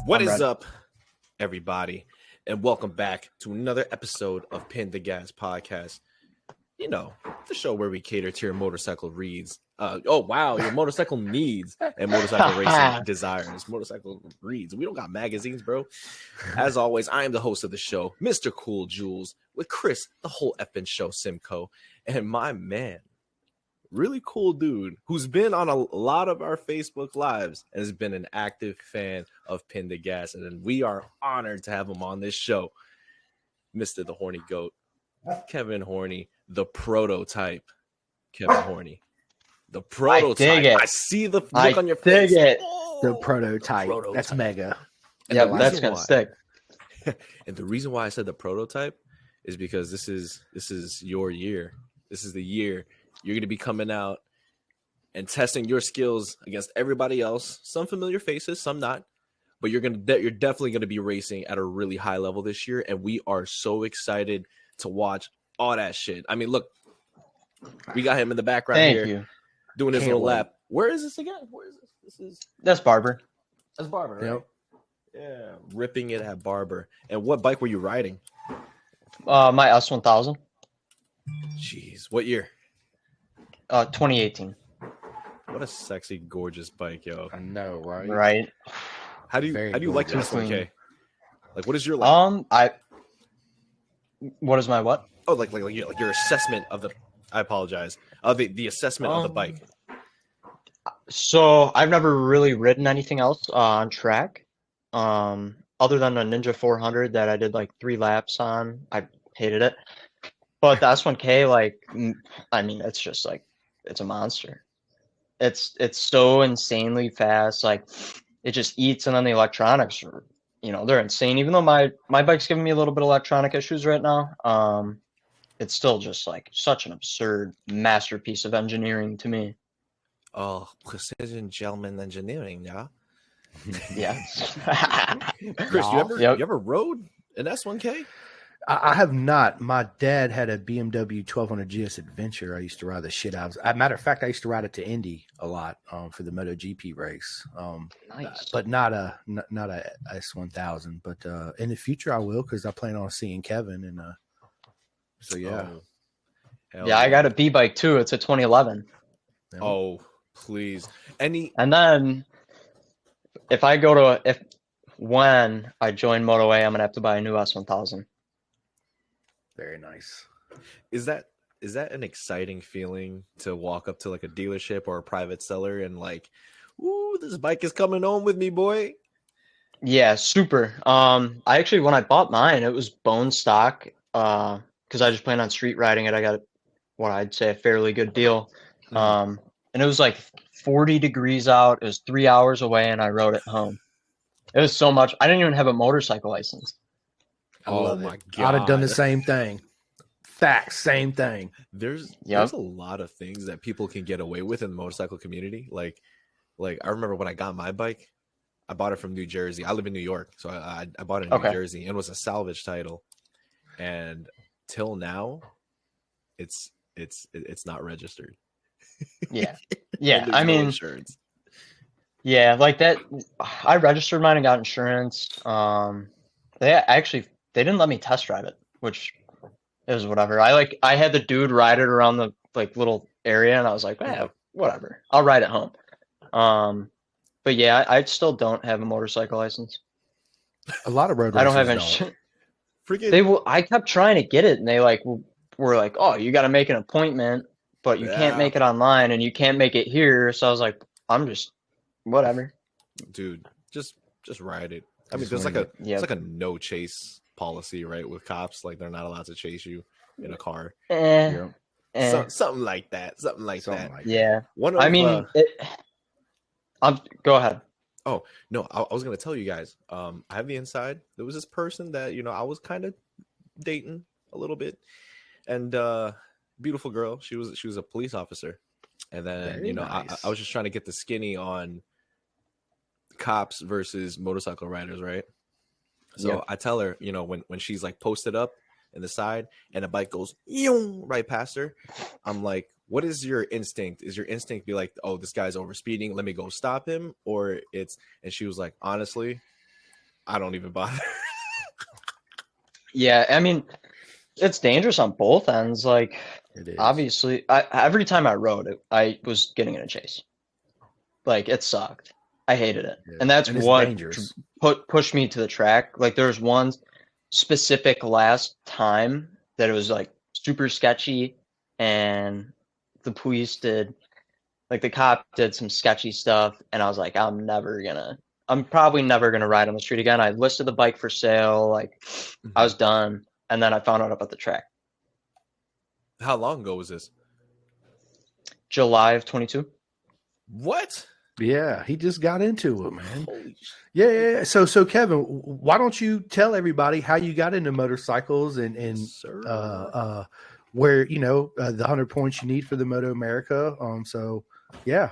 What is up, everybody, and welcome back to another episode of Pin the Gas Podcast. You know, the show where we cater to your motorcycle reads. Your motorcycle needs and motorcycle racing desires. Motorcycle reads. We don't got magazines, bro. As always, I am the host of the show, Mr. Cool Jules, with Chris, the whole effing show, Simcoe, and my man, really cool dude who's been on a lot of our Facebook lives and has been an active fan of Pin the Gas, and we are honored to have him on this show, Mr. the Horny Goat, Kevin Horney, the prototype. Kevin Horney, the prototype. I see the look on your face. Oh, the prototype. That's mega. Yeah, that's gonna stick. And the reason why I said the prototype is because this is your year. This is the year you're going to be coming out and testing your skills against everybody else. Some familiar faces, some not. But you're definitely going to be racing at a really high level this year, and we are so excited to watch all that shit. I mean, look, we got him in the background doing his little lap. Where is this again? Where is this? That's Barber. That's Barber, right? Yep. Yeah, ripping it at Barber. And what bike were you riding? My S1000. Jeez, what year? 2018. What a sexy, gorgeous bike, yo. I know, right? Right. How do you like this one, K? Like, what is your what is my what? Oh, like your assessment of the. I apologize. The assessment of the bike. So I've never really ridden anything else on track, other than a Ninja 400 that I did like 3 laps on. I hated it, but the S1K, like, I mean, it's just like it's a monster. It's so insanely fast. Like, it just eats, and then the electronics are, they're insane. Even though my bike's giving me a little bit of electronic issues right now, it's still just like such an absurd masterpiece of engineering to me. Oh, precision gentleman engineering, yeah. Yeah. Chris, you ever rode an S1K? I have not. My dad had a BMW 1200 GS Adventure. I used to ride the shit out of. As a matter of fact, I used to ride it to Indy a lot for the MotoGP race. Nice. But not a S1000. But in the future, I will, because I plan on seeing Kevin. And so yeah. I got a B bike too. It's a 2011. Oh, please. And then when I join Moto A, I'm gonna have to buy a new S1000. Very nice. Is that an exciting feeling to walk up to like a dealership or a private seller and like, ooh, this bike is coming home with me, boy? Yeah, super. I actually, when I bought mine, it was bone stock, because I just planned on street riding it. I got what I'd say a fairly good deal. And it was like 40 degrees out. It was 3 hours away, and I rode it home. It was so much. I didn't even have a motorcycle license. Oh my God. I'd have done the same thing. Facts, same thing. There's a lot of things that people can get away with in the motorcycle community. Like I remember when I got my bike, I bought it from New Jersey. I live in New York, so I bought it in New Jersey, and it was a salvage title. And till now, it's not registered. Yeah. I no mean, insurance. Yeah, like that. I registered mine and got insurance. They didn't let me test drive it, which is whatever. I had the dude ride it around the like little area, and I was like, whatever, I'll ride it home. But yeah, I still don't have a motorcycle license. A lot of road I don't have racers insurance. I kept trying to get it, and they were like, oh, you got to make an appointment, but you can't make it online, and you can't make it here. So I was like, I'm just whatever, dude. Just ride it. I mean, there's it's like a no chase policy, right? With cops, like they're not allowed to chase you in a car. Something like that. Yeah. Go ahead. Oh no, I was gonna tell you guys. I have the inside. There was this person that I was kind of dating a little bit, and beautiful girl. She was a police officer, and then nice. I was just trying to get the skinny on cops versus motorcycle riders, right? So I tell her, when she's like posted up in the side and a bike goes right past her, I'm like, what is your instinct? Is your instinct be like, oh, this guy's overspeeding, let me go stop him? Or and she was like, honestly, I don't even bother. Yeah, I mean, it's dangerous on both ends. Like, It is. obviously, every time I rode it, I was getting in a chase. Like, it sucked. I hated it. Yeah. And that's And it's what dangerous. pushed me to the track. Like, there was one specific last time that it was like super sketchy, and the police did, like, the cop did some sketchy stuff, and I was like, I'm probably never gonna ride on the street again. I listed the bike for sale, like, I was done, and then I found out about the track. How long ago was this? July of 22. What? Yeah, he just got into it, man. Holy Yeah. So Kevin, why don't you tell everybody how you got into motorcycles and sir. where the 100 points you need for the Moto America? So yeah.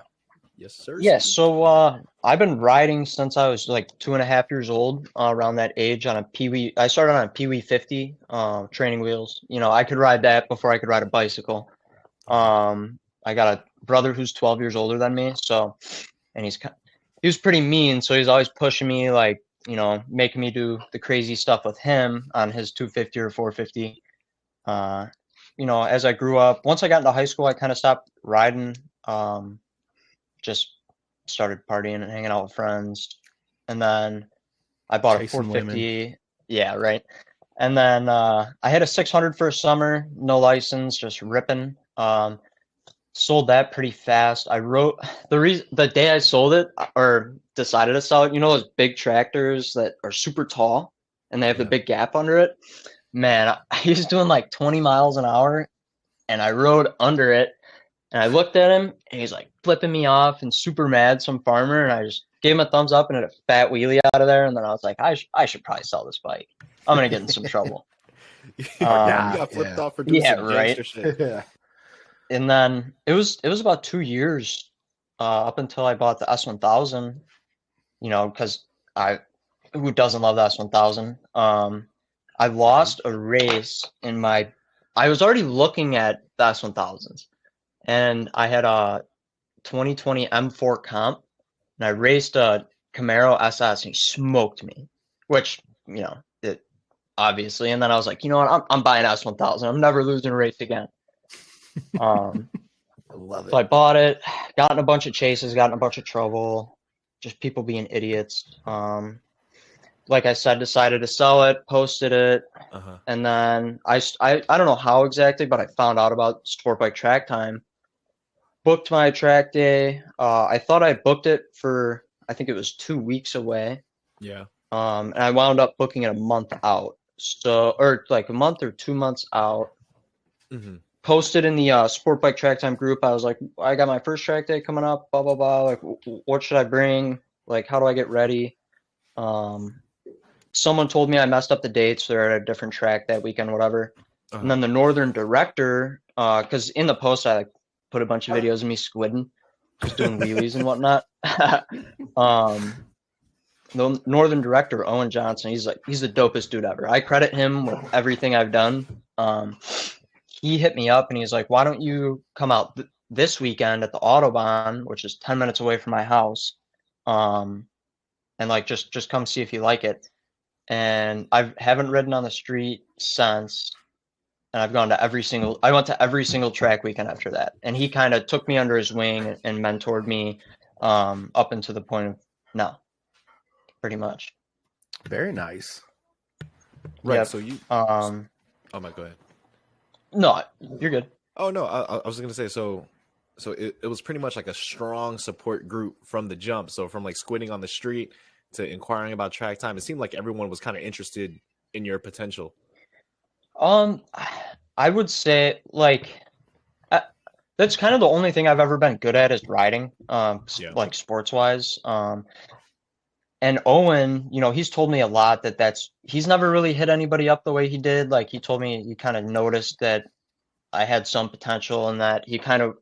Yes, sir. Yeah, so I've been riding since I was like 2.5 years old, around that age on a Pee-wee. I started on a Pee-wee 50 training wheels. I could ride that before I could ride a bicycle. I got a brother who's 12 years older than me, and he was pretty mean, so he's always pushing me, like, making me do the crazy stuff with him on his 250 or 450. As I grew up, once I got into high school, I kind of stopped riding. Just started partying and hanging out with friends, and then I bought Chasing a 450. Yeah, right. And then I had a 600 for a summer, no license, just ripping. Sold that pretty fast. I wrote the day I sold it, or decided to sell it. Those big tractors that are super tall and they have the big gap under it. Man, he was doing like 20 miles an hour, and I rode under it. And I looked at him, and he's like flipping me off and super mad, some farmer, and I just gave him a thumbs up and had a fat wheelie out of there. And then I was like, I should probably sell this bike. I'm gonna get in some trouble. You got flipped off for doing some right. gangster shit. Yeah. And then it was about 2 years up until I bought the S1000. Because who doesn't love the S1000? I lost a race I was already looking at the S1000s. And I had a 2020 M4 comp, and I raced a Camaro SS, and he smoked me, which, it obviously. And then I was like, you know what? I'm buying S1000. I'm never losing a race again. I love it. So I bought it, got in a bunch of chases, got in a bunch of trouble, just people being idiots. Like I said, decided to sell it, posted it, and then I don't know how exactly, but I found out about Sport Bike Track Time. Booked my track day. I thought I booked it for, I think it was 2 weeks away. Yeah. And I wound up booking it a month out. Or like a month or 2 months out. Posted in the Sport Bike Track Time group. I was like, I got my first track day coming up, blah, blah, blah. Like, what should I bring? Like, how do I get ready? Someone told me I messed up the dates. They're at a different track that weekend, whatever. And then the Northern Director, because in the post, I put a bunch of videos of me squidding, just doing wheelies and whatnot. The Northern Director, Owen Johnson, he's the dopest dude ever. I credit him with everything I've done. He hit me up and he's like, why don't you come out this weekend at the Autobahn, which is 10 minutes away from my house, and like just come see if you like it. And I haven't ridden on the street since. And I've gone to I went to every single track weekend after that. And he kind of took me under his wing and mentored me up into the point of now, pretty much. Very nice. Right. Yep. So you. Oh my, go ahead. No, you're good. Oh no, I was gonna say so it was pretty much like a strong support group from the jump. So from like squidding on the street to inquiring about track time, it seemed like everyone was kind of interested in your potential. I would say like that's kind of the only thing I've ever been good at is riding, like sports wise. And Owen, he's told me a lot he's never really hit anybody up the way he did. Like he told me he kind of noticed that I had some potential and that he kind of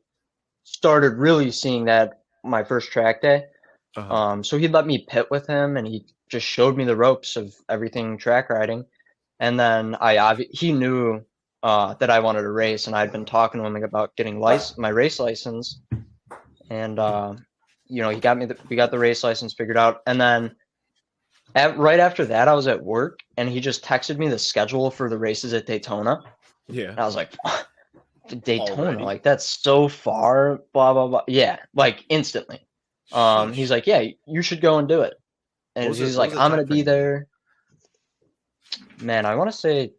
started really seeing that my first track day. So he let me pit with him and he just showed me the ropes of everything track riding. And then he knew that I wanted to race, and I'd been talking to him about getting my race license. And he got me we got the race license figured out. And then right after that, I was at work, and he just texted me the schedule for the races at Daytona. Yeah. And I was like, Daytona, Already? like that's so far, blah blah blah. Yeah, like instantly. He's Sheesh. like, yeah, you should go and do it. What And was he's what like, was the I'm gonna time be frame? there. Man, I want to say,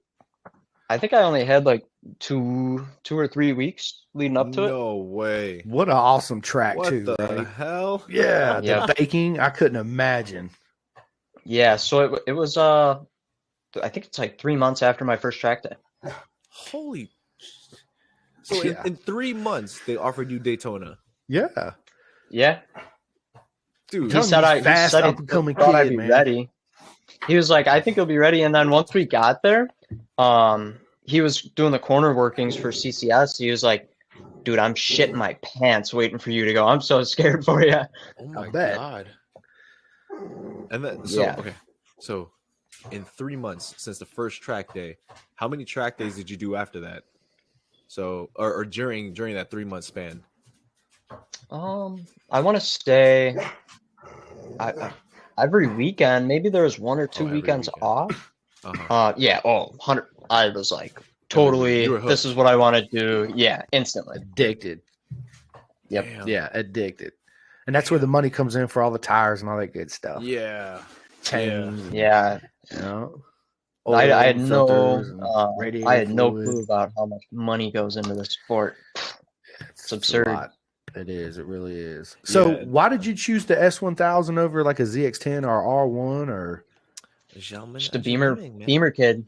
I think I only had like two or 3 weeks leading up to it. No way. What an awesome track What too, the right? hell? Yeah, Yeah. the baking, I couldn't imagine. Yeah, so it was I think it's like 3 months after my first track day. Holy. So Yeah. in 3 months they offered you Daytona, Yeah. Yeah, dude. Tell he said you, fast he up-and-coming thought I'd kid, be man. ready. He was like, I think you'll be ready. And then once we got there, he was doing the corner workings for CCS. He was like, dude, I'm shitting my pants waiting for you to go. I'm so scared for you. Oh my bet. god. And then so Yeah. okay. So in 3 months since the first track day, how many track days did you do after that? So or during that 3 month span? I want to say every weekend, maybe there was 1 or 2 every weekends weekend. off. Uh-huh. Yeah, 100. I was like, totally, You were this hooked. is what I want to do. Yeah, instantly. Addicted. Yep. Damn. Yeah, addicted. And that's where the money comes in for all the tires and all that good stuff. Yeah. Chains. and, Yeah. You know, I had oil, no filters, and radiator I had no fluid. clue about how much money goes into this sport. It's absurd. a lot. It is. It really is. So, Yeah. why did you choose the S1000 over like a ZX10 or R1 or? Just a Beamer kid.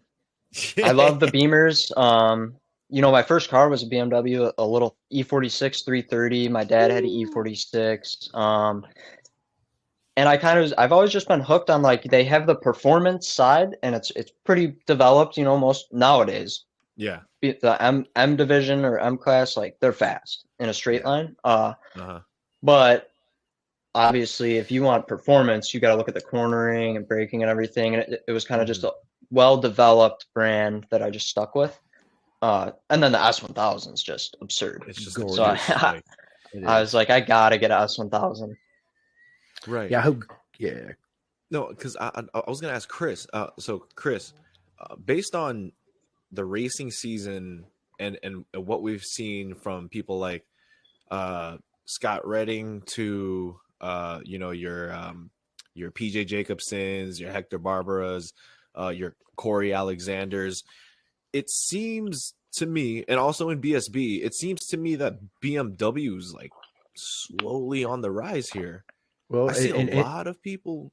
I love the Beamers. My first car was a BMW, a little E46 330. My dad had an E46. And I've always just been hooked on, like, they have the performance side, and it's pretty developed, most nowadays. Yeah. The M division or M class, like, they're fast in a straight line. Uh-huh. But obviously, if you want performance, you got to look at the cornering and braking and everything. And it was kind of just a well-developed brand that I just stuck with. And then the S1000 is just absurd. It's just Gorgeous. So like, I was like, I got to get an S1000. right. Yeah, I hope. Yeah. No, because I was gonna ask Chris. So Chris, based on the racing season and what we've seen from people like Scott Redding to your PJ Jacobsons, your Hector Barbaras, your Corey Alexanders, it seems to me, and also in BSB, it seems to me that BMW's like slowly on the rise here. Well, I see a lot of people.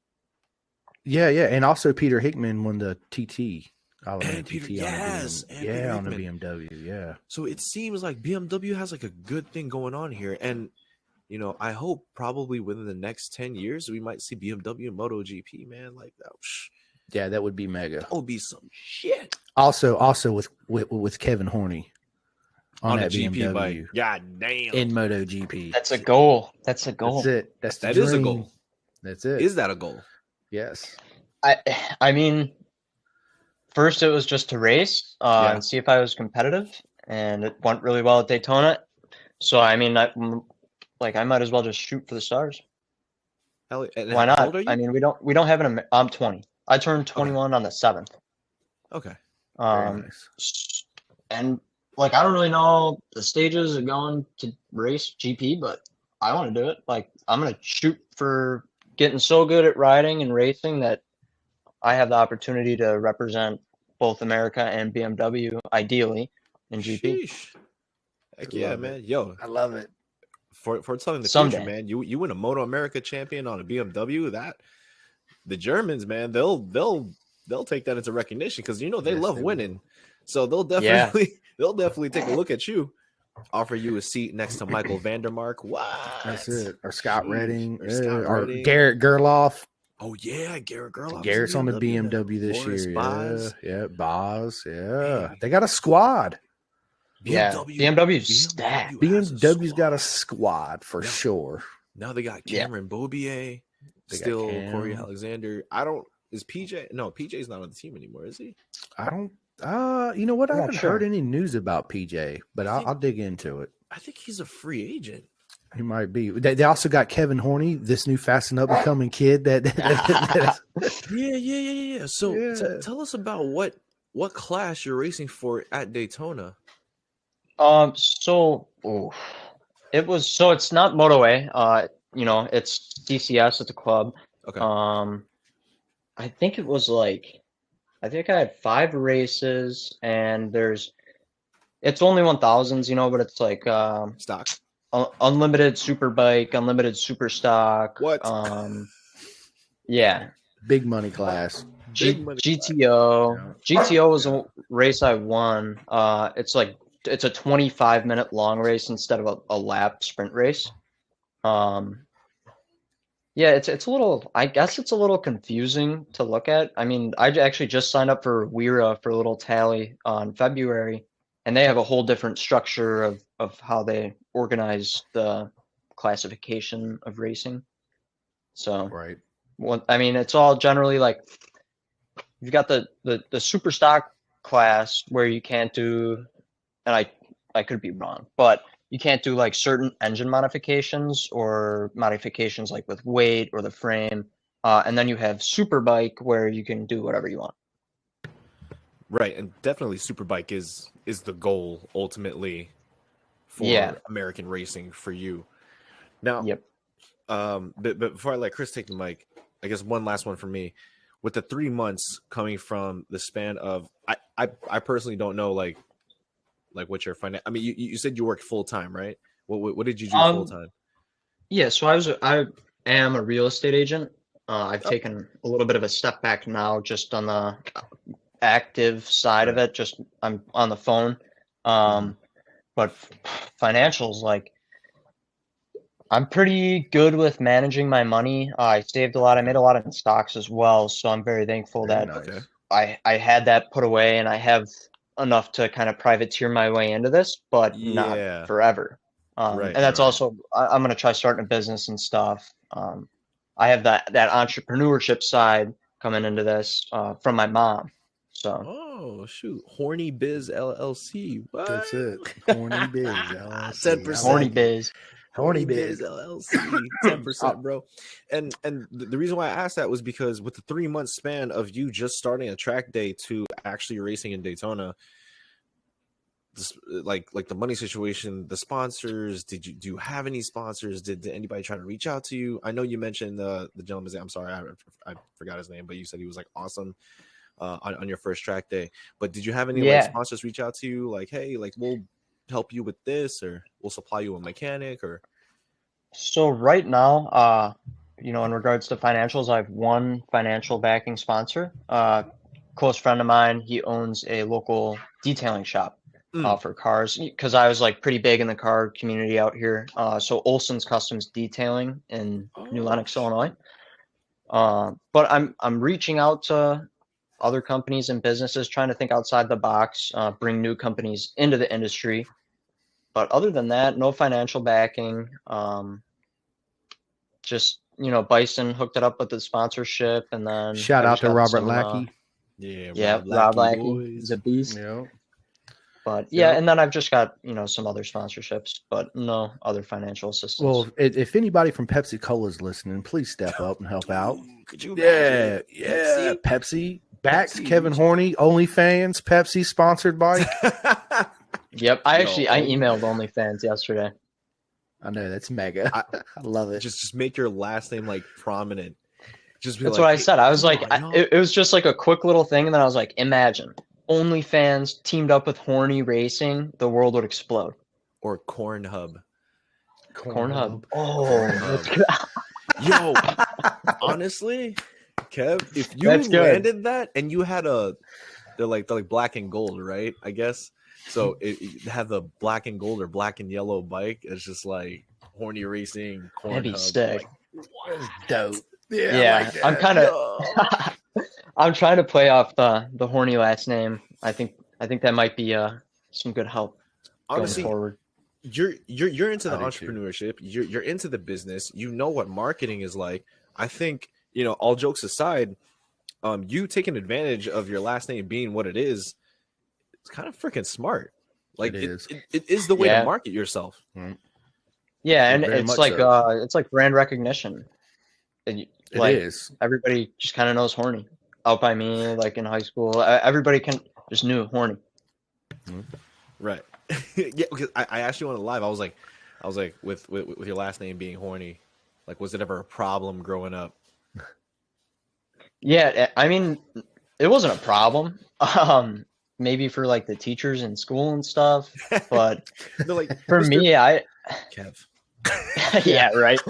Yeah, and also Peter Hickman won the TT. And Peter, yes, and Peter on the Hickman. BMW. Yeah. So it seems like BMW has like a good thing going on here, and I hope probably within the next 10 years we might see BMW and MotoGP, man. Like that, Yeah, that would be mega. that would be some shit Also with Kevin Horney on a that GP BMW bike. God damn, in MotoGP. That's a goal. That's a goal. That's it. That's the that dream. is a goal. That's it. Is that a goal? Yes. I mean, first it was just to race and see if I was competitive, and it went really well at Daytona. So I mean, I might as well just shoot for the stars. Hell, and Why how not? old are you? I mean, we don't have an. I'm 20. I turned 21 on the 7th. Okay. Very nice. And like, I don't really know the stages of going to race GP, but I want to do it. Like, I'm gonna shoot for getting so good at riding and racing that I have the opportunity to represent both America and BMW, ideally, in GP. Sheesh. Heck yeah, Love man. it. Yo, I love it. for telling the Someday. future, man. You win a Moto America champion on a BMW. That the Germans, man, they'll take that into recognition because they Yes, love they winning. So they'll definitely take a look at you, offer you a seat next to Michael Vandermark. What? That's it. Or Scott Jeez. Redding. Or Scott Or Redding. Garrett Gerloff. Oh yeah, Garrett Gerloff. Garrett's on the BMW this Boris year. Baz. Yeah, Boz. Yeah. Baby. They got a squad. Yeah, BMW's stacked. BMW's got a squad for sure. Now they got Yeah. Cameron Bobier, They got still Cam. Corey Alexander. Is PJ? No, PJ's not on the team anymore, is he? I don't. You know what? I I'm not haven't sure. heard any news about PJ, but I'll dig into it. I think he's a free agent. He might be. They also got Kevin Horney, this new fast and up and coming kid. Yeah. So Yeah. tell us about what class you're racing for at Daytona. So it's not Moto A. It's DCS. It's a club. Okay. I think it was like, I think I had 5 races, and it's only 1000s, but it's like Stock. unlimited super bike, unlimited super stock. What? Yeah. Big money class. GTO. GTO was a race I won. It's a 25-minute long race instead of a lap sprint race. Yeah, it's a little, I guess it's a little confusing to look at. I mean, I actually just signed up for WIRA for a little tally on February, and they have a whole different structure of how they organize the classification of racing. So, Right. it's all generally like, you've got the super stock class where you can't do, and I could be wrong, but you can't do like certain engine modifications or modifications like with weight or the frame. And then you have Superbike where you can do whatever you want. Right, and definitely Superbike is the goal ultimately for American racing for you. Now, Yep. But before I let Chris take the mic, I guess one last one for me. With the 3 months coming from the span of, I personally don't know like what your finance. I mean, you said you worked full time, right? What did you do full time? Yeah, so I am a real estate agent. I've taken a little bit of a step back now, just on the active side of it. Just I'm on the phone, but financials, like, I'm pretty good with managing my money. I saved a lot. I made a lot in stocks as well, so I'm very thankful that Okay. I had that put away, and I have enough to kind of privateer my way into this, but not forever. Right, and that's also, I'm going to try starting a business and stuff. I have that entrepreneurship side coming into this from my mom. So. Oh shoot, Horney Biz LLC. What? That's it. Horny Biz LLC. 10%. Horny Biz. Horny Biz LLC. 10%, bro. And the reason why I asked that was because with the 3 month span of you just starting a track day to actually racing in Daytona, like the money situation, the sponsors, do you have any sponsors? Did anybody try to reach out to you? I know you mentioned the gentleman's name. I'm sorry, I forgot his name, but you said he was like awesome on your first track day. But did you have any like sponsors reach out to you like, hey, like we'll help you with this, or we'll supply you a mechanic? Or so right now, in regards to financials, I have one financial backing sponsor. Close friend of mine, he owns a local detailing shop for cars, because I was like pretty big in the car community out here. So Olson's Customs Detailing in New Lenox, Illinois. But I'm reaching out to other companies and businesses, trying to think outside the box, bring new companies into the industry. But other than that, no financial backing. Just, Bison hooked it up with the sponsorship, and then shout out to Robert Lackey. Rob Lackey. He's a beast. Yeah. But and then I've just got, some other sponsorships, but no other financial assistance. Well, if anybody from Pepsi Cola is listening, please step up and help out. Could you Pepsi backs Kevin Horney, OnlyFans, Pepsi sponsored by. Yep, I emailed OnlyFans yesterday. I know, that's mega. I love it. Just make your last name like prominent. Just that's what I said. I was like, it was just like a quick little thing, and then I was like, imagine OnlyFans teamed up with Horney Racing, the world would explode. Or Cornhub. Cornhub. Oh, yo, honestly, Kev, if you landed that and you had they're like black and gold, right? I guess. So it had the black and gold or black and yellow bike. It's just like Horney Racing, Cornhub. That'd be sick. That's dope. Yeah, I'm kind of. I'm trying to play off the Horney last name. I think that might be some good help. Honestly, going forward. You're into the entrepreneurship. You're into the business. You know what marketing is like. I think, all jokes aside, you taking advantage of your last name being what it is, it's kind of freaking smart. Like it is the way to market yourself. Yeah, and Very it's much like so. it's like brand recognition. It Like is. everybody just kind of knows Horny. Out by me, like in high school, everybody just knew Horny. Right. Yeah, because I actually went live. I was like, with your last name being Horny, like, was it ever a problem growing up? Yeah, I mean, it wasn't a problem. Maybe for like the teachers in school and stuff, but They're like, for Mr. me, Kev. yeah, right.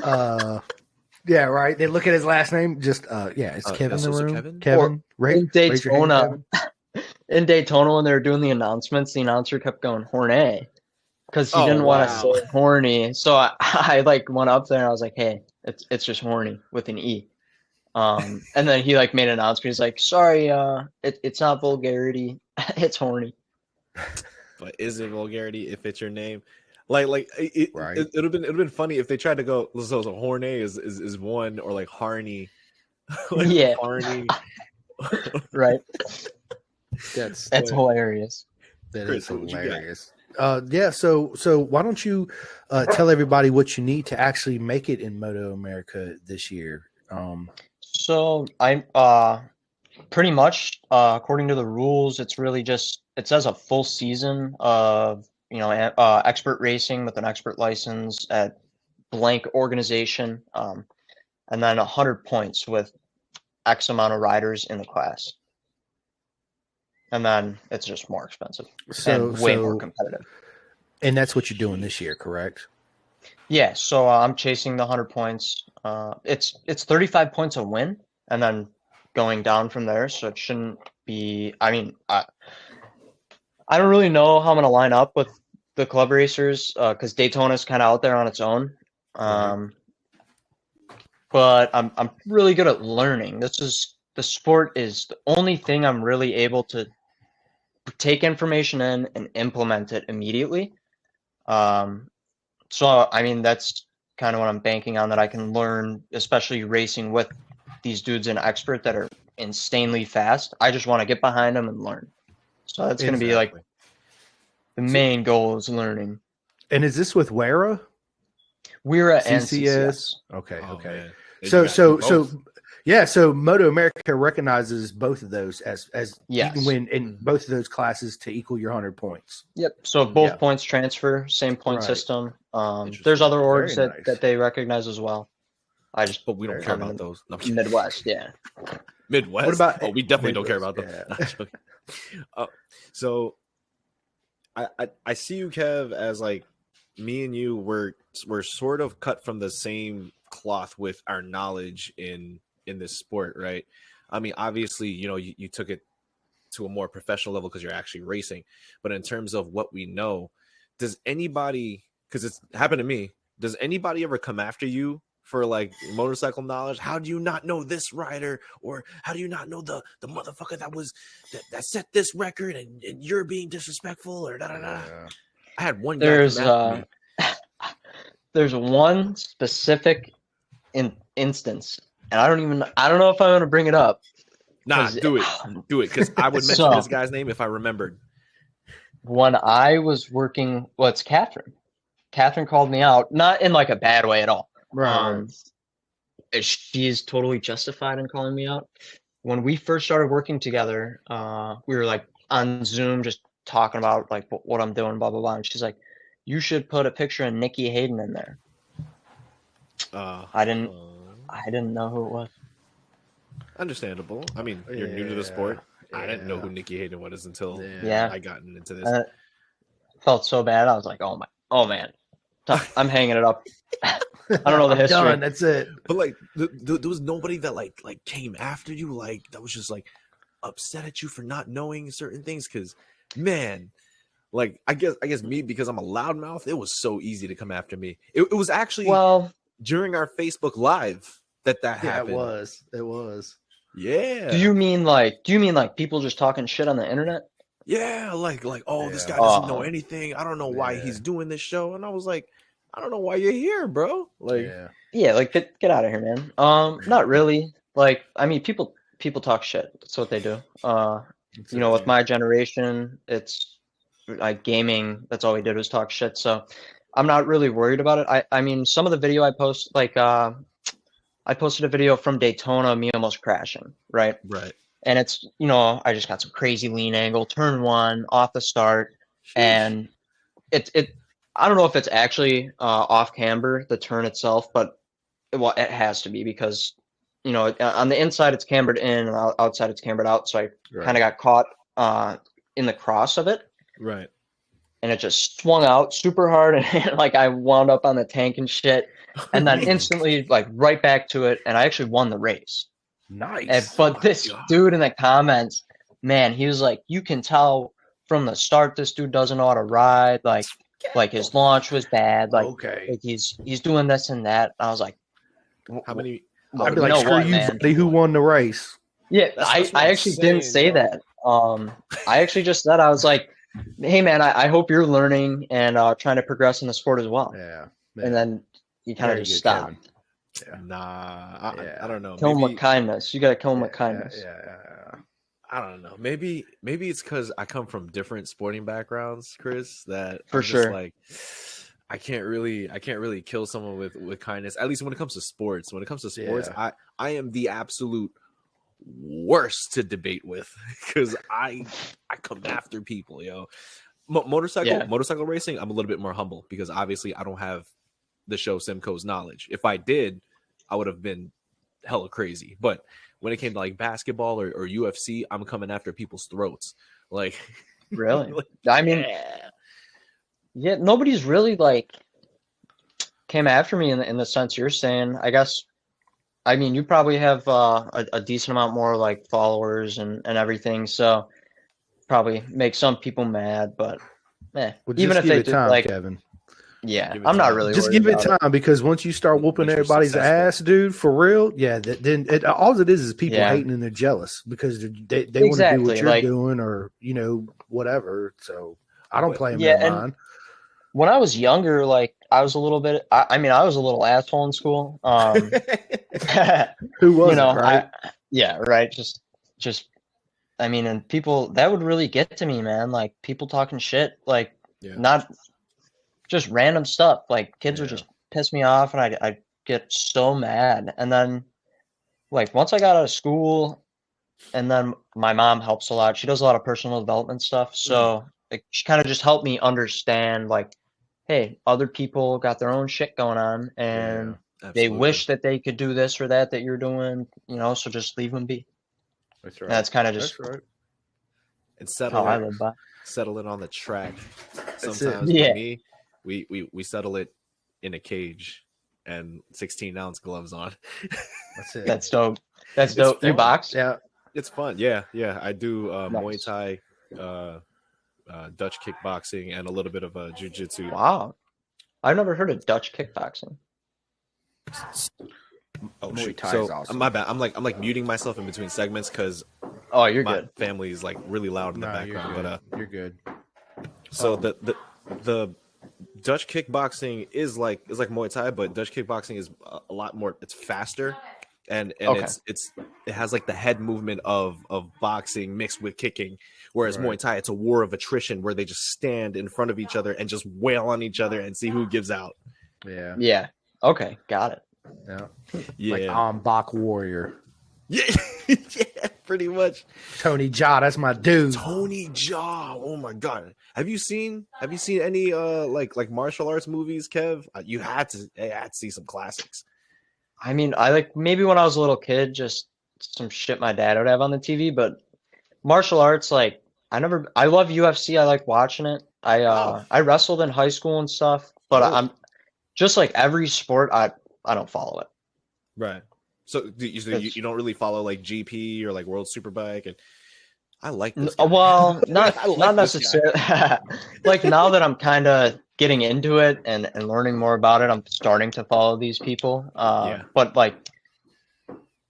Yeah, right. They look at his last name. Just it's Kevin in the so room. Kevin? Kevin, In raise your hand, Daytona, Kevin. in Daytona when they were doing the announcements, the announcer kept going Horny because he Oh, didn't want to wow. say horny. So I like went up there and I was like, hey, it's just horny with an E. And then he like made an announcement. He's like, sorry, it's not vulgarity, it's horny. But is it vulgarity if it's your name? Like it Right. it would have been funny if they tried to go so Horney is one, or like Harney. Like Yeah. Harney. Right. That's hilarious. That Chris, is what you got? hilarious. Yeah, so why don't you tell everybody what you need to actually make it in Moto America this year? So I'm pretty much according to the rules, it's really just it says a full season of expert racing with an expert license at blank organization, and then 100 points with X amount of riders in the class, and then it's just more expensive and way more competitive. And that's what you're doing this year, correct? Yeah, so I'm chasing the 100 points. It's 35 points a win, and then going down from there. So it shouldn't be. I mean, I don't really know how I'm gonna line up with the club racers because Daytona's kind of out there on its own. But I'm really good at learning. The sport is the only thing I'm really able to take information in and implement it immediately. So I mean that's kind of what I'm banking on, that I can learn, especially racing with these dudes in expert that are insanely fast. I just want to get behind them and learn. So that's going to be like the main goal is learning. And is this with WERA? WERA and CCS? CCS. Okay, Oh, okay. man. So Moto America recognizes both of those as Yes. you can win in both of those classes to equal your 100 points. Yep. So both points transfer, same point system. There's other orgs that they recognize as well. But we don't care about those. No, Midwest, yeah. Midwest. What about? Oh, we definitely don't care about them. Yeah. So I see you, Kev, as like me and you we're sort of cut from the same cloth with our knowledge in this sport, right? I mean, obviously, you took it to a more professional level because you're actually racing. But in terms of what we know, does anybody, because it's happened to me, does anybody ever come after you for like motorcycle knowledge? How do you not know this rider? Or how do you not know the motherfucker that set this record and you're being disrespectful or da da da? I had one guy come after me. There's one specific instance, and I don't know if I'm going to bring it up. Nah, do it, because I would mention this guy's name if I remembered. When I was working, it's Catherine. Catherine called me out, not in like a bad way at all. Right. She's totally justified in calling me out. When we first started working together, we were like on Zoom just talking about like what I'm doing, blah blah blah. And she's like, "You should put a picture of Nikki Hayden in there." I didn't know who it was. Understandable. I mean, you're new to the sport. I didn't know who Nikki Hayden was until I got into this. Felt so bad. I was like, oh man, I'm hanging it up. I don't know the history. Done. That's it. But like, there was nobody that like came after you, like that was just like upset at you for not knowing certain things. Because man, like I guess me, because I'm a loudmouth, it was so easy to come after me. It was actually during our Facebook Live that happened. It was. Yeah. Do you mean like people just talking shit on the internet? Yeah, like this guy doesn't know anything. I don't know why he's doing this show. And I was like, I don't know why you're here, bro. Like like get out of here, man. Not really. Like, I mean, people talk shit. That's what they do. With my generation, it's like gaming. That's all we did was talk shit. So I'm not really worried about it. I mean, some of the video I post, like I posted a video from Daytona, me almost crashing, right? Right. And it's, I just got some crazy lean angle, turn one, off the start, Sheesh. and it. I don't know if it's actually off camber, the turn itself, but it has to be because, on the inside it's cambered in, and outside it's cambered out. So I kind of got caught in the cross of it. Right. And it just swung out super hard, and like I wound up on the tank and shit, and then instantly like right back to it, and I actually won the race. Nice. But this dude in the comments, man, he was like, you can tell from the start this dude doesn't know how to ride. Like his launch was bad. Like he's doing this and that. I was like, how many? I'd be like, screw you, buddy. Who won the race? Yeah, I actually didn't say that. I actually just said, I was like, hey man, I hope you're learning and trying to progress in the sport as well. Yeah. And then you kind of just stop. Yeah. Nah, I don't know. Kill him with kindness. You got to kill him with kindness. Yeah. I don't know. Maybe it's because I come from different sporting backgrounds, Chris. That for I'm sure. Just like I can't really kill someone with kindness. At least when it comes to sports. When it comes to sports, I am the absolute worst to debate with because I come after people, yo. Motorcycle racing, I'm a little bit more humble because obviously I don't have the show Simcoe's knowledge. If I did, I would have been hella crazy. But when it came to like basketball or UFC, I'm coming after people's throats. Like, really? I mean, yeah, nobody's really like came after me in the sense you're saying. I guess. I mean, you probably have a decent amount more like followers and everything, so probably make some people mad. But even if they do, time, like Kevin. Yeah, I'm not really just give it time because once you start whooping everybody's ass, dude, for real, then all it is people hating and they're jealous because they want to do what you're doing or whatever. So I don't play them in mind. When I was younger, like I was a little bit. I mean, I was a little asshole in school. Who was right? Right. Just. I mean, and people that would really get to me, man. Like people talking shit, like not. Just random stuff. Like kids would just piss me off and I'd get so mad. And then like once I got out of school and then my mom helps a lot. She does a lot of personal development stuff. So like, she kind of just helped me understand like, hey, other people got their own shit going on and they wish that they could do this or that you're doing, so just leave them be. That's right. And that's kind of just and settle it on the track. Sometimes for me, we settle it in a cage and 16-ounce gloves on. That's it. That's dope. That's dope. You box? Yeah. It's fun. Yeah. I do Muay Thai, Dutch kickboxing, and a little bit of jiu-jitsu. Wow. I've never heard of Dutch kickboxing. Oh, Muay Thai is awesome. My bad. I'm like muting myself in between segments because you're my good. family is like really loud in the background. You're good. So the Dutch kickboxing is like Muay Thai, but Dutch kickboxing is a lot more. It's faster, and it has like the head movement of boxing mixed with kicking. Whereas Muay Thai, it's a war of attrition where they just stand in front of each other and just wail on each other and see who gives out. Yeah. Yeah. Okay. Got it. Yeah. Like Bach Warrior. Yeah. Yeah. Pretty much. Tony Jaa, that's my dude. Tony Jaa. Oh my god. Have you seen any like martial arts movies, Kev? You had to see some classics. I mean, I like maybe when I was a little kid, just some shit my dad would have on the TV, but martial arts, like I love UFC. I like watching it. I wrestled in high school and stuff, but I'm just like every sport, I don't follow it. Right. So you don't really follow like GP or like World Superbike, and I like this guy. Well, not necessarily. Like now that I'm kind of getting into it and learning more about it, I'm starting to follow these people. But like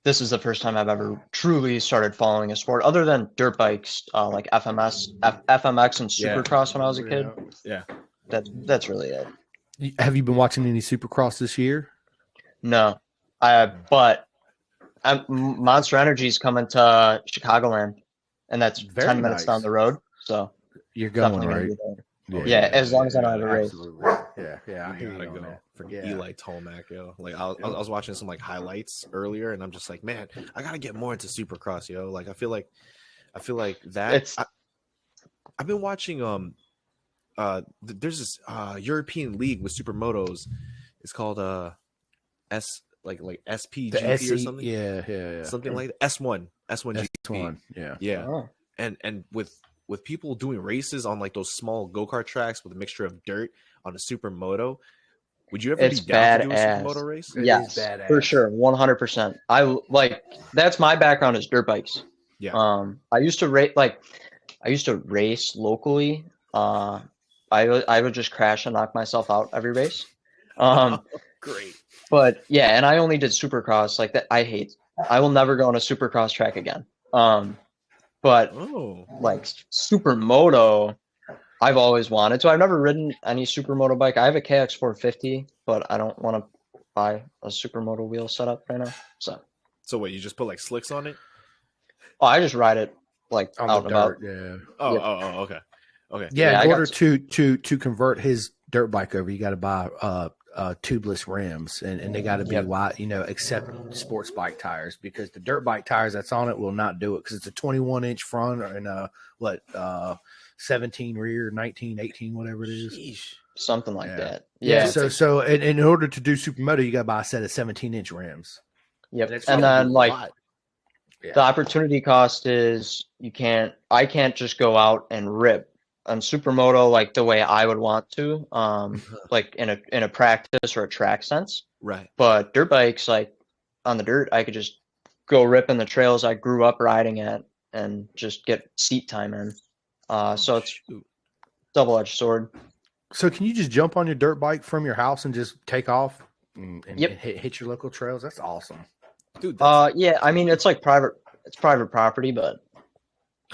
this is the first time I've ever truly started following a sport other than dirt bikes, like FMX and Supercross when I was a kid. Yeah. That's really it. Have you been watching any Supercross this year? No. But Monster Energy is coming to Chicagoland, and that's 10 minutes down the road. So you're going, right? Yeah, as long as I don't have a race. Absolutely. Yeah. I hear you on that. Freaking Eli Tomac, yo. Like I was watching some like highlights earlier, and I'm just like, man, I gotta get more into Supercross, yo. Like I feel like that. I've been watching there's this European league with supermotos. It's called SPGP or something. Yeah. Something like that. S1 S1, yeah. Oh. And with people doing races on like those small go-kart tracks with a mixture of dirt on a supermoto, would you ever be down to do a supermoto race? Yes, for sure, 100%. That's my background is dirt bikes. Yeah. I used to race locally. I would just crash and knock myself out every race. Great. But yeah, and I only did Supercross like that. I will never go on a Supercross track again. But like Supermoto, I've always wanted to. I've never ridden any Supermoto bike. I have a KX 450, but I don't want to buy a Supermoto wheel setup right now. So what, you just put like slicks on it? Oh, I just ride it like on out the and dirt, about. Okay. Yeah, in order to convert his dirt bike over, you got to buy tubeless rims, and they got to be wide, except sports bike tires, because the dirt bike tires that's on it will not do it, because it's a 21-inch front and 17 rear, 19, 18, whatever it is. Sheesh. Something like that. Yeah. So in order to do Supermoto, you got to buy a set of 17-inch rims. Yep. And then the opportunity cost is I can't just go out and rip on Supermoto like the way I would want to, like in a practice or a track sense. Right. But dirt bikes, like on the dirt, I could just go rip in the trails I grew up riding at and just get seat time in. So it's double-edged sword. So can you just jump on your dirt bike from your house and just take off and hit your local trails? That's awesome. Dude. Yeah, I mean, it's like private property, but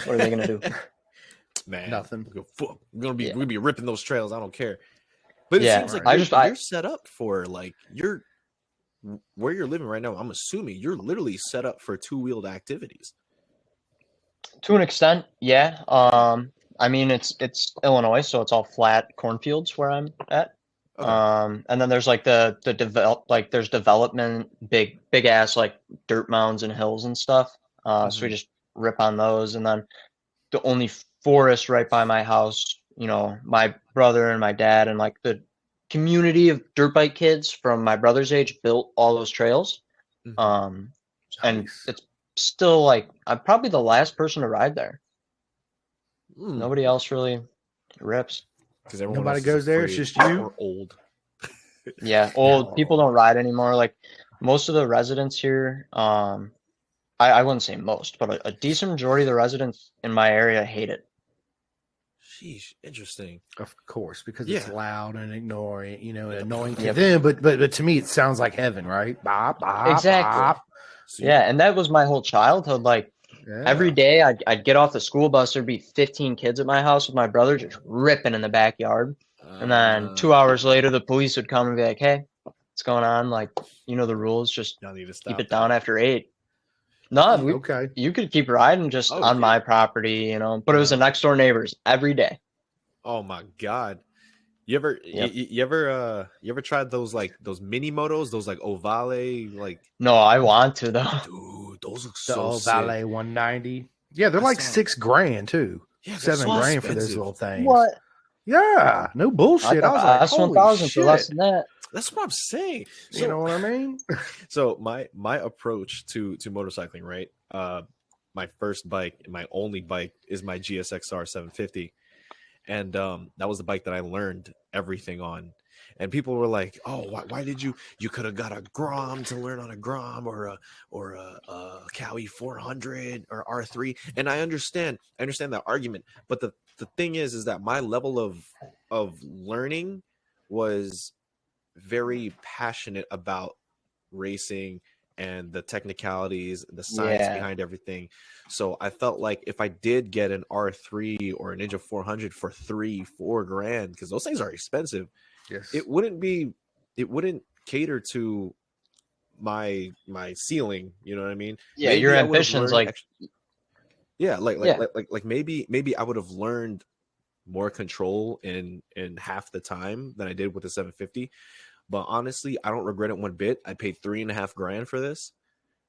what are they going to do? Man, nothing. We're gonna be ripping those trails. I don't care. But it seems like you're set up for like where you're living right now. I'm assuming you're literally set up for two-wheeled activities. To an extent, yeah. I mean, it's Illinois, so it's all flat cornfields where I'm at. Okay. And then there's like there's development, big ass like dirt mounds and hills and stuff. So we just rip on those, and then the only forest right by my house, my brother and my dad and like the community of dirt bike kids from my brother's age built all those trails. And it's still like I'm probably the last person to ride there. Nobody else really rips. Because nobody goes there. It's just you. Or old. Yeah, old people don't ride anymore. Like most of the residents here, I wouldn't say most, but a decent majority of the residents in my area hate it. Sheesh, interesting. Of course, because it's loud and ignoring, and annoying to them. But to me, it sounds like heaven, right? Bop, bop, exactly. Bop. Yeah, and that was my whole childhood. Like every day, I'd get off the school bus. There'd be 15 kids at my house with my brother just ripping in the backyard. And then 2 hours later, the police would come and be like, "Hey, what's going on? Like, the rules. Just keep it down after 8." No, you could keep riding just on my property, but it was the next door neighbors every day. Oh my God. You ever tried those mini motos, those like Ovale, like? No, I want to though. Dude, those look the so Ovale sick. 190. Yeah, they're like $6,000 too. Yeah, $7,000 for those little things. What? Yeah, no bullshit. I was like, that's 1,000 for less than that. That's what I'm saying. So, you know what I mean? So my approach to motorcycling, right? My first bike, my only bike, is my GSXR 750, and that was the bike that I learned everything on. And people were like, "Oh, why did you could have got a Grom to learn on a Grom or a Cowie 400 or R3." And I understand that argument, but the thing is that my level of learning was very passionate about racing and the technicalities, the science behind everything. So I felt like if I did get an R3 or a Ninja 400 for $3-4 grand, because those things are expensive, it wouldn't cater to my ceiling. You know what I mean? Yeah, maybe your ambitions, like maybe I would have learned more control in half the time than I did with the 750. But honestly, I don't regret it one bit. I paid $3.5 grand for this,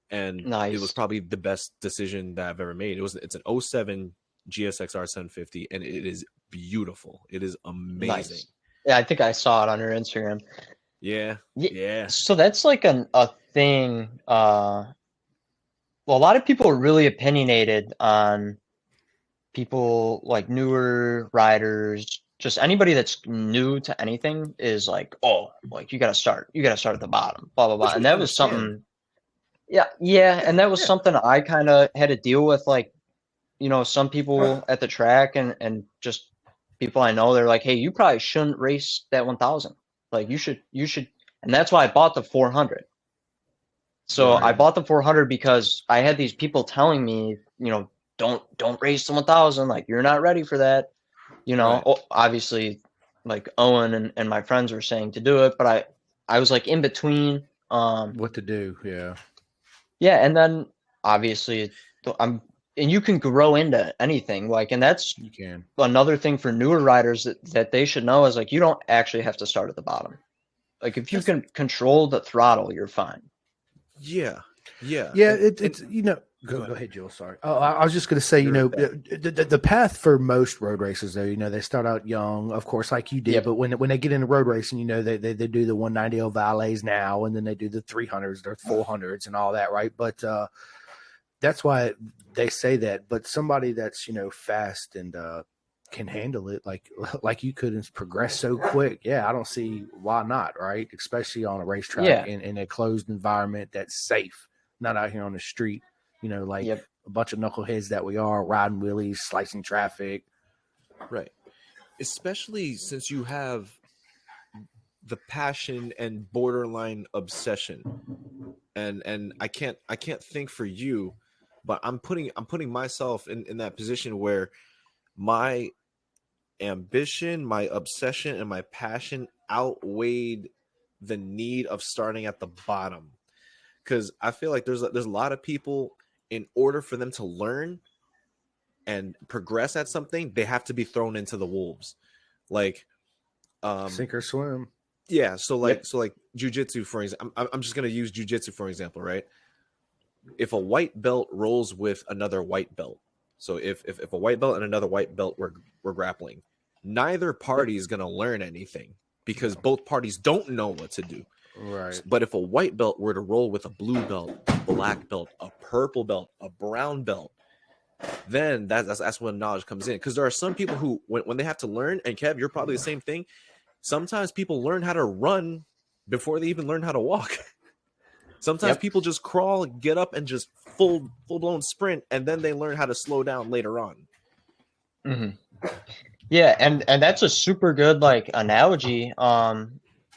and Nice. it was probably the best decision that I've ever made. It's an 07 GSX-R 750, and it is beautiful. It is amazing. Nice. Yeah, I think I saw it on your Instagram. Yeah. So that's like a thing. Well, a lot of people are really opinionated on people like newer riders. Just anybody that's new to anything is like, oh, like you gotta start at the bottom, blah blah blah. And that was something. Yeah, and that was something I kind of had to deal with. Like, you know, some people at the track and just people I know, they're like, hey, you probably shouldn't race that 1000. Like you should, and that's why I bought the 400. So I bought the 400 because I had these people telling me, you know, don't race the 1000. Like you're not ready for that. You know, obviously, like Owen and my friends were saying to do it, but I was like in between. What to do? Yeah. Yeah, and then obviously and you can grow into anything, like, and that's you can. Another thing for newer riders that they should know is like you don't actually have to start at the bottom. Like if you can control the throttle, you're fine. Yeah. It's you know. Go ahead, Joel. Sorry. Oh, I was just going to say, you know, the path for most road racers, though, you know, they start out young, of course, like you did. But when they get into road racing, you know, they do the 190 Ovales now, and then they do the 300s, their 400s, and all that, right? But that's why they say that. But somebody that's, you know, fast and can handle it, like you could, and progress so quick. Yeah, I don't see why not, right? Especially on a racetrack in a closed environment that's safe, not out here on the street. You know, like a bunch of knuckleheads that we are, riding wheelies, slicing traffic. Right. Especially since you have the passion and borderline obsession. And I can't think for you, but I'm putting myself in that position where my ambition, my obsession, and my passion outweighed the need of starting at the bottom. Because I feel like there's a lot of people, in order for them to learn and progress at something, they have to be thrown into the wolves, like sink or swim. Yeah, so like jiu-jitsu, for example. I'm just gonna use jiu-jitsu for example, right? If a white belt rolls with another white belt, so if a white belt and another white belt were grappling, neither party is gonna learn anything because both parties don't know what to do. Right. But if a white belt were to roll with a blue belt, a black belt, a purple belt, a brown belt, then that's when knowledge comes in. Because there are some people who, when they have to learn, and Kev, you're probably the same thing. Sometimes people learn how to run before they even learn how to walk. Sometimes people just crawl, get up, and just full blown sprint, and then they learn how to slow down later on. Mm-hmm. Yeah, and that's a super good like analogy.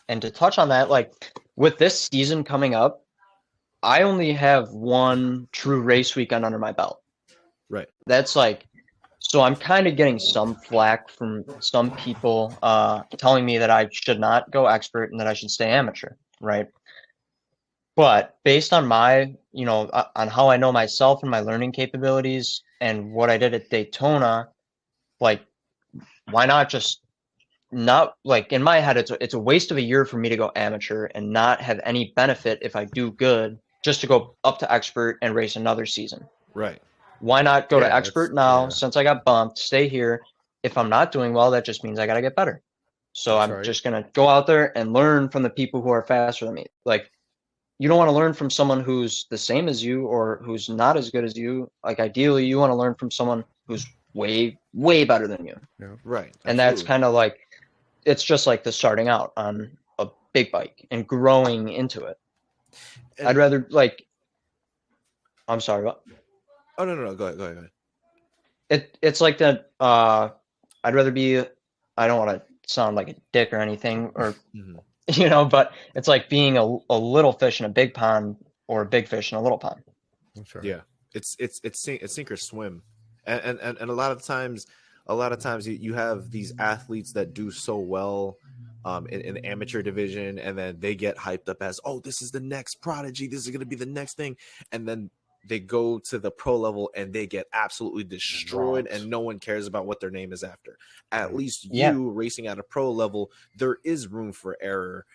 And to touch on that, like with this season coming up, I only have one true race weekend under my belt. Right. That's like, so I'm kind of getting some flack from some people telling me that I should not go expert and that I should stay amateur, right? But based on my, you know, on how I know myself and my learning capabilities and what I did at Daytona, like, why not just not, like, in my head, it's a waste of a year for me to go amateur and not have any benefit if I do good, just to go up to expert and race another season. Right. Why not go to expert now, since I got bumped, stay here. If I'm not doing well, that just means I got to get better. So I'm just going to go out there and learn from the people who are faster than me. Like, you don't want to learn from someone who's the same as you or who's not as good as you. Like, ideally, you want to learn from someone who's way, way better than you. Yeah. Right. And that's kind of like, it's just like the starting out on a big bike and growing into it. And I'd rather, like, I'm sorry, what? Oh, no. Go ahead. It's like that. I'd rather be, I don't want to sound like a dick or anything, or, you know, but it's like being a little fish in a big pond or a big fish in a little pond. Right. Yeah. It's sink or swim. And a lot of times you have these athletes that do so well in the amateur division, and then they get hyped up as, oh, this is the next prodigy, this is going to be the next thing, and then they go to the pro level and they get absolutely destroyed and no one cares about what their name is after. At least you racing at a pro level, there is room for error.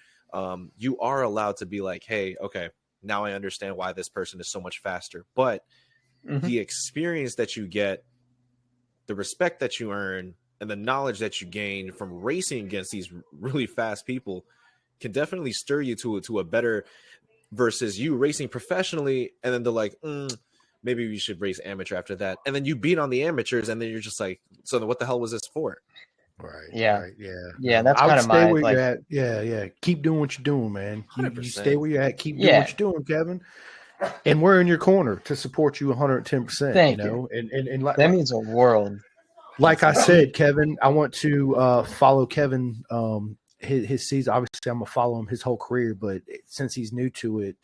You are allowed to be like, hey, okay, now I understand why this person is so much faster. But the experience that you get, the respect that you earn, and the knowledge that you gain from racing against these really fast people can definitely stir you to a better versus you racing professionally. And then they're like, maybe we should race amateur after that. And then you beat on the amateurs. And then you're just like, so then what the hell was this for? Right. Yeah. Right, yeah. Yeah. That's kind of my, where you're at. Yeah. Yeah. Keep doing what you're doing, man. You stay where you're at. Keep doing what you're doing, Kevin. And we're in your corner to support you 110%. Thank you. And that means a world. Like I said, Kevin, I want to follow Kevin. His season. Obviously, I'm gonna follow him his whole career, but since he's new to it,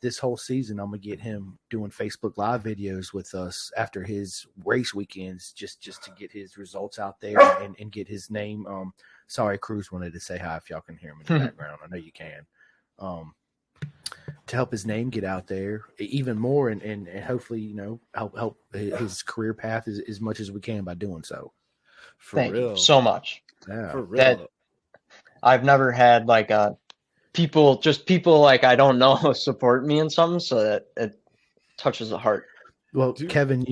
this whole season, I'm gonna get him doing Facebook Live videos with us after his race weekends, just to get his results out there and get his name. Sorry, Cruz wanted to say hi if y'all can hear him in the background. I know you can. To help his name get out there even more and hopefully, help his career path as much as we can by doing so. Thank you so much. Yeah. For real. I've never had like people like I don't know support me in something, so that it touches the heart. Well, dude. Kevin,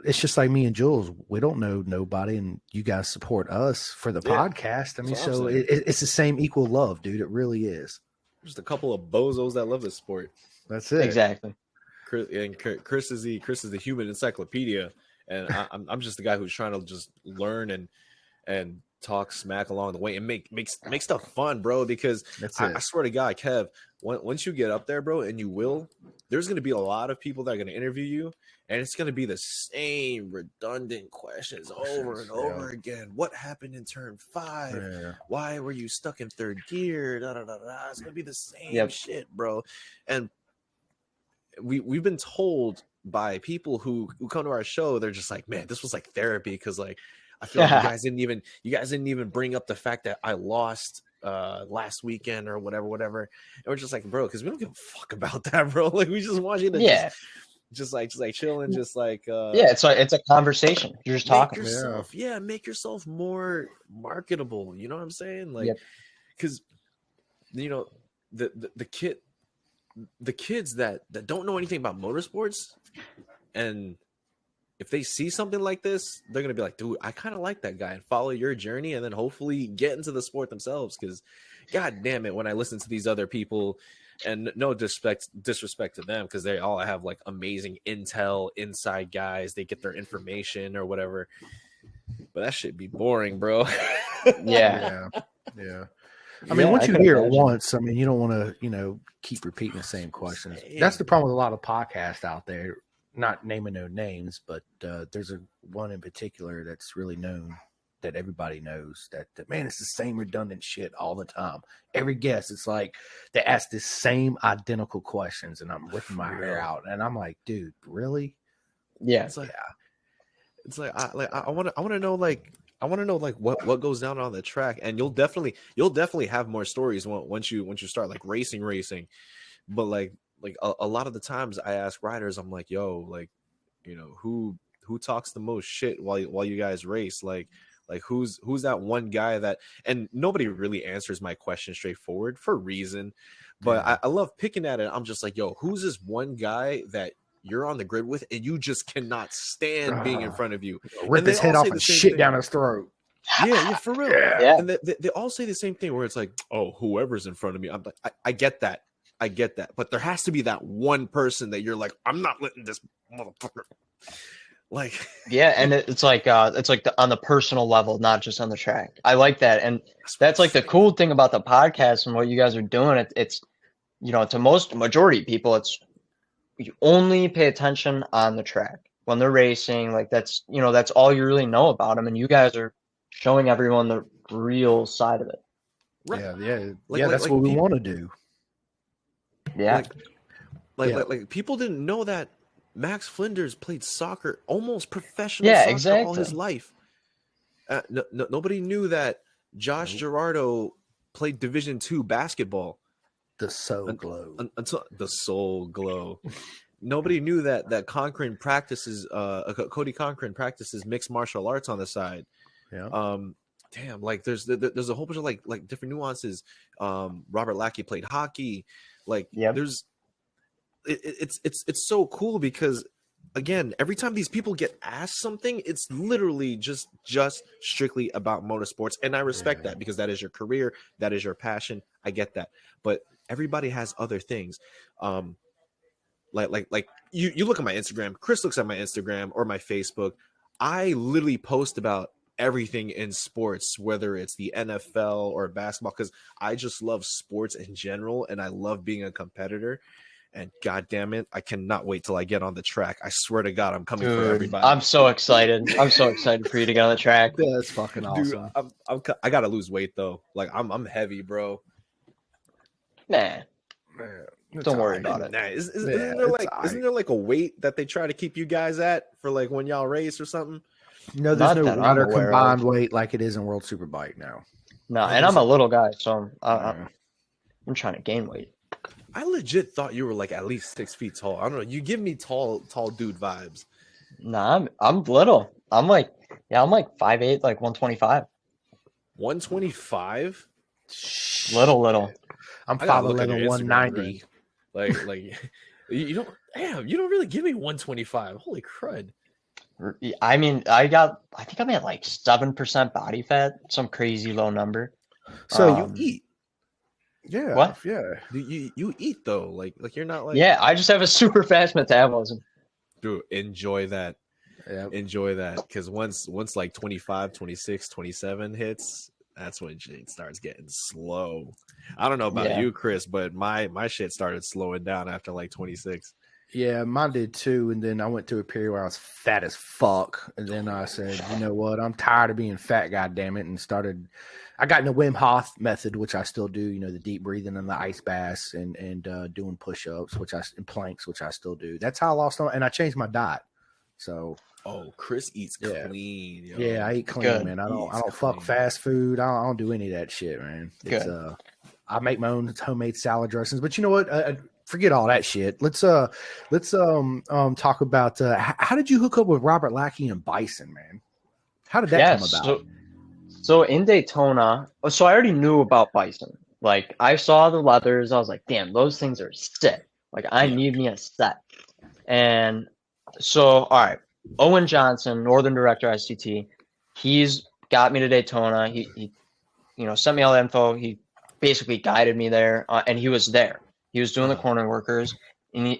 it's just like me and Jules. We don't know nobody, and you guys support us for the podcast. I mean, so it's the same equal love, dude. It really is. Just a couple of bozos that love this sport. That's it. Exactly. Chris is the human encyclopedia, and I'm just the guy who's trying to just learn and talk smack along the way and make stuff fun, bro. Because I swear to God, Kev, once you get up there, bro, and there's going to be a lot of people that are going to interview you, and it's going to be the same redundant questions over and over again. What happened in turn 5? Yeah. Why were you stuck in third gear? Da, da, da, da. It's going to be the same shit, bro. And we've been told by people who come to our show, they're just like, man, this was like therapy, because like I feel like you guys didn't even bring up the fact that I lost last weekend or whatever. And we're just like, bro, because we don't give a fuck about that, bro. Like we just want you to just like chilling, just like it's a conversation. You're just talking. Make yourself more marketable. You know what I'm saying? Like, because the kids that don't know anything about motorsports, and if they see something like this, they're going to be like, dude, I kind of like that guy, and follow your journey, and then hopefully get into the sport themselves. Because God damn it, when I listen to these other people, and no disrespect to them, because they all have like amazing intel, inside guys, they get their information or whatever. But that shit be boring, bro. Yeah. I mean, once you hear it once, I mean, you don't want to, keep repeating the same questions. That's the problem with a lot of podcasts out there. Not naming no names, but there's one in particular that's really known, that everybody knows, that man, it's the same redundant shit all the time. Every guest, it's like they ask the same identical questions, and I'm ripping my hair out, and I'm like, dude, really? Yeah. It's like I want to know what goes down on the track, and you'll definitely have more stories once you start like racing, but like a lot of the times I ask riders, I'm like, yo, like, who talks the most shit while you guys race? Like who's that one guy that, and nobody really answers my question straightforward for a reason, but I love picking at it. I'm just like, yo, who's this one guy that you're on the grid with and you just cannot stand being in front of you? Rip his head off and shit down his throat. Yeah, for real. Yeah. And they all say the same thing, where it's like, oh, whoever's in front of me. I'm like, I get that. But there has to be that one person that you're like, I'm not letting this motherfucker. Like, yeah, and it's like on the personal level, not just on the track. I like that, and that's like the cool thing about the podcast and what you guys are doing. It's to majority of people, it's you only pay attention on the track when they're racing. Like that's all you really know about them, and you guys are showing everyone the real side of it. Right. Yeah. That's what we want to do. Yeah. Like people didn't know that Max Flinders played soccer, almost professional soccer all his life. Nobody knew that Josh Gerardo played Division II basketball. The Soul Glow. Until the Soul Glow. nobody knew that Cody Cochran practices mixed martial arts on the side. Yeah. Damn, like there's a whole bunch of like different nuances. Robert Lackey played hockey. Like there's it's so cool because again, every time these people get asked something, it's literally just strictly about motorsports. And I respect that because that is your career, that is your passion. I get that. But everybody has other things. Like you look at my Instagram, Chris looks at my Instagram or my Facebook. I literally post about everything in sports, whether it's the NFL or basketball, because I just love sports in general and I love being a competitor. And god damn it, I cannot wait till I get on the track. I swear to God, I'm coming for everybody. I'm so excited. I'm so excited for you to get on the track. That's fucking awesome. Dude, I gotta lose weight though. Like I'm heavy, bro. Man. Don't worry about it. Nah, isn't there like a weight that they try to keep you guys at for like when y'all race or something? No, there's no runner combined weight like it is in World Superbike now. No, and I'm a little guy, so I'm trying to gain weight. I legit thought you were like at least 6 feet tall. I don't know. You give me tall dude vibes. Nah, I'm little. I'm like 5'8", like 125. 125? Little. I'm 5'11", 190. Like you don't really give me 125. Holy crud. I mean, I think I'm at like 7% body fat, some crazy low number. So you eat. Yeah. What? Yeah. You eat though. Like you're not like. Yeah, I just have a super fast metabolism. Dude, enjoy that. Yeah. Enjoy that. Because once like 25, 26, 27 hits, that's when shit starts getting slow. I don't know about you, Chris, but my shit started slowing down after like 26. Yeah, mine did too. And then I went through a period where I was fat as fuck. And then I said, you know what? I'm tired of being fat, goddammit. And I got in the Wim Hof method, which I still do, you know, the deep breathing and the ice baths and doing push-ups, and planks, which I still do. That's how I lost on, and I changed my diet. So. Oh, Chris eats clean. Yo. Yeah, I eat clean, man. I don't fuck fast food. I don't do any of that shit, man. It's, I make my own homemade salad dressings, but you know what? Forget all that shit. Let's talk about how did you hook up with Robert Lackey and Bison, man? How did that come about? So in Daytona, so I already knew about Bison. Like I saw the leathers, I was like, damn, those things are sick. Like I need me a set. And so, all right, Owen Johnson, Northern Director ICT, he's got me to Daytona. He sent me all the info. He basically guided me there, and he was there. He was doing the corner workers, and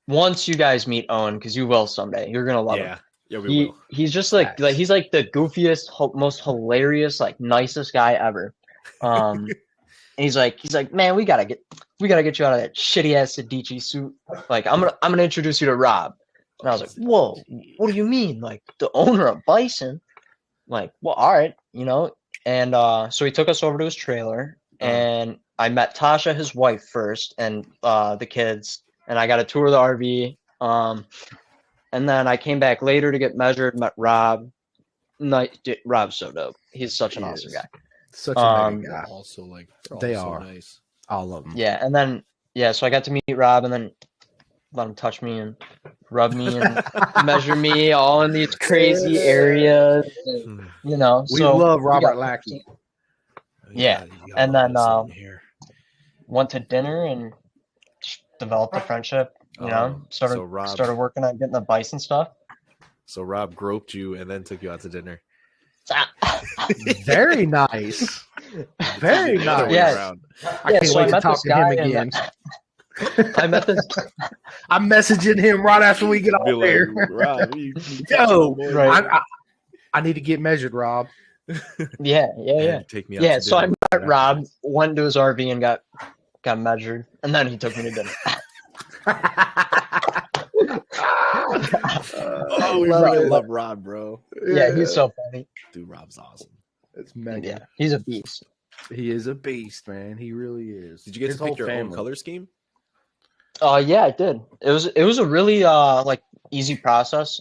once you guys meet Owen, because you will someday, you're gonna love him. Yeah, we will. He's just like he's like the goofiest, most hilarious, like nicest guy ever. And he's like, man, we gotta get you out of that shitty ass Sedici suit. Like, I'm gonna introduce you to Rob. And I was like, whoa, what do you mean? Like the owner of Bison? Like, well, all right, you know. And so he took us over to his trailer, and I met Tasha, his wife, first, and the kids, and I got a tour of the RV. And then I came back later to get measured, met Rob. Rob's so dope. He's such an awesome guy. Such a nice guy. Also, like, they so are nice. All of them. Yeah, and then so I got to meet Rob, and then let him touch me and rub me and measure me all in these crazy areas. And, we love Robert Lackey. Yeah, and then went to dinner and developed a friendship. Started working on getting the Bison stuff. So Rob groped you and then took you out to dinner. Very nice. Very nice. Yeah. I can't wait to talk to him again. I met this. I'm messaging him right after we get off here. Rob, I need to get measured, Rob. Yeah. Take me out. Yeah. So I met Rob, went to his RV and got measured, and then he took me to dinner. We really love Rob, bro. Yeah, he's so funny. Dude, Rob's awesome. It's mega. Yeah, he's a beast. He is a beast, man. He really is. Did you get to pick your own color scheme? Yeah, I did. It was a really easy process.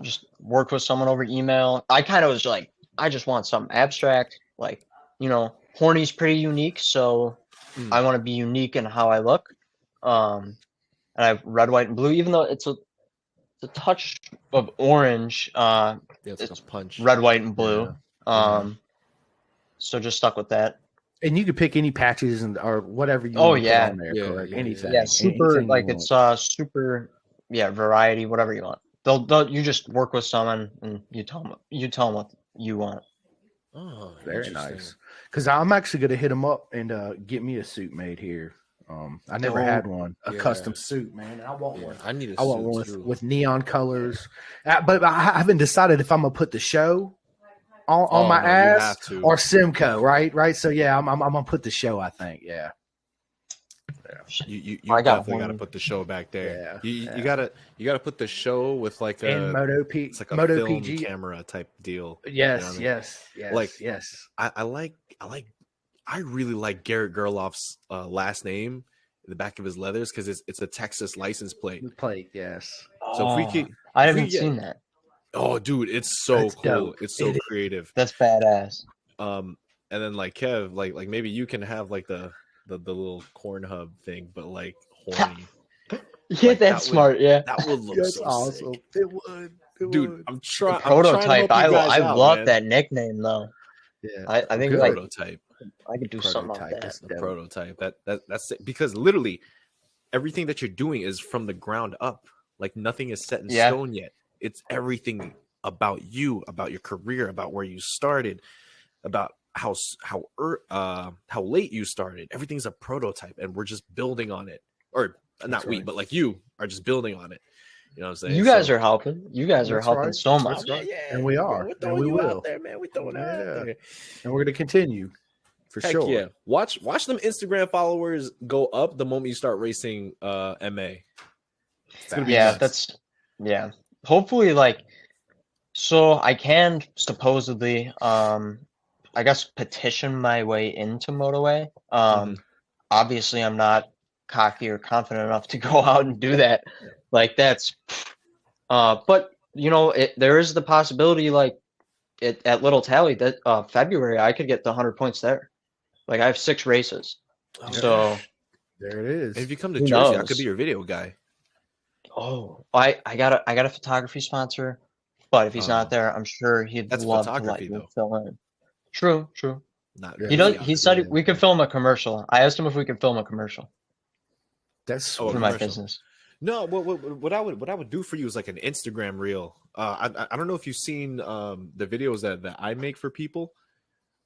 Just worked with someone over email. I kind of was like, I just want something abstract. Like, Horney's pretty unique, so I want to be unique in how I look. And I have red, white, and blue. Even though it's a touch of orange. It's like a punch. Red, white, and blue. So just stuck with that. And you could pick any patches or whatever you want to put on there, correct? Anything. Yeah, super, like it's super, variety, whatever you want. They'll you just work with someone and you tell them what you want. Oh, very nice. Because I'm actually going to hit them up and get me a suit made here. I never had one, a custom suit, man. I want one. I want one with neon colors. But I haven't decided if I'm going to put the show on my ass or Simcoe, right? So yeah, I'm gonna put the show. I think, yeah. You definitely got to put the show back there. You gotta put the show with like a it's like a Moto film PG camera type deal. Yes, yes. I really like Garrett Gerloff's last name in the back of his leathers because it's a Texas license plate. Yes. So if we could, I haven't seen that. Oh, dude, it's so cool. Dope. It's so creative. That's badass. And then like Kev, like maybe you can have like the little corn hub thing, but like Horney. Yeah, that's smart. That would look that's so awesome. sick. It would. Dude, I'm trying. Prototype. I love that nickname though. Yeah, I think prototype. I could do something like that. The prototype. That's it. Because literally everything that you're doing is from the ground up. Like nothing is set in stone yet. It's everything about you, about your career, about where you started, about how late you started. Everything's a prototype, and we're just building on it. Or not we, but like you are just building on it. You know what I'm saying? You guys are helping. You guys are helping so much. Yeah, and we are. We're throwing you out there, man. We're throwing out there. And we're going to continue. For sure. Yeah. Watch them Instagram followers go up the moment you start racing MA. Hopefully, so I can supposedly, I guess, petition my way into MotoA. Obviously, I'm not cocky or confident enough to go out and do that. Like that's, but there is the possibility, at Little Tally that February I could get the 100 points there. Like I have 6 races, so there it is. And if you come to Jersey, I could be your video guy. Oh, I got a photography sponsor, but if he's not there, I'm sure he'd love to fill in. True. Not he said we could film a commercial. I asked him if we could film a commercial. That's for my business. No, what I would do for you is like an Instagram reel. I don't know if you've seen the videos that I make for people.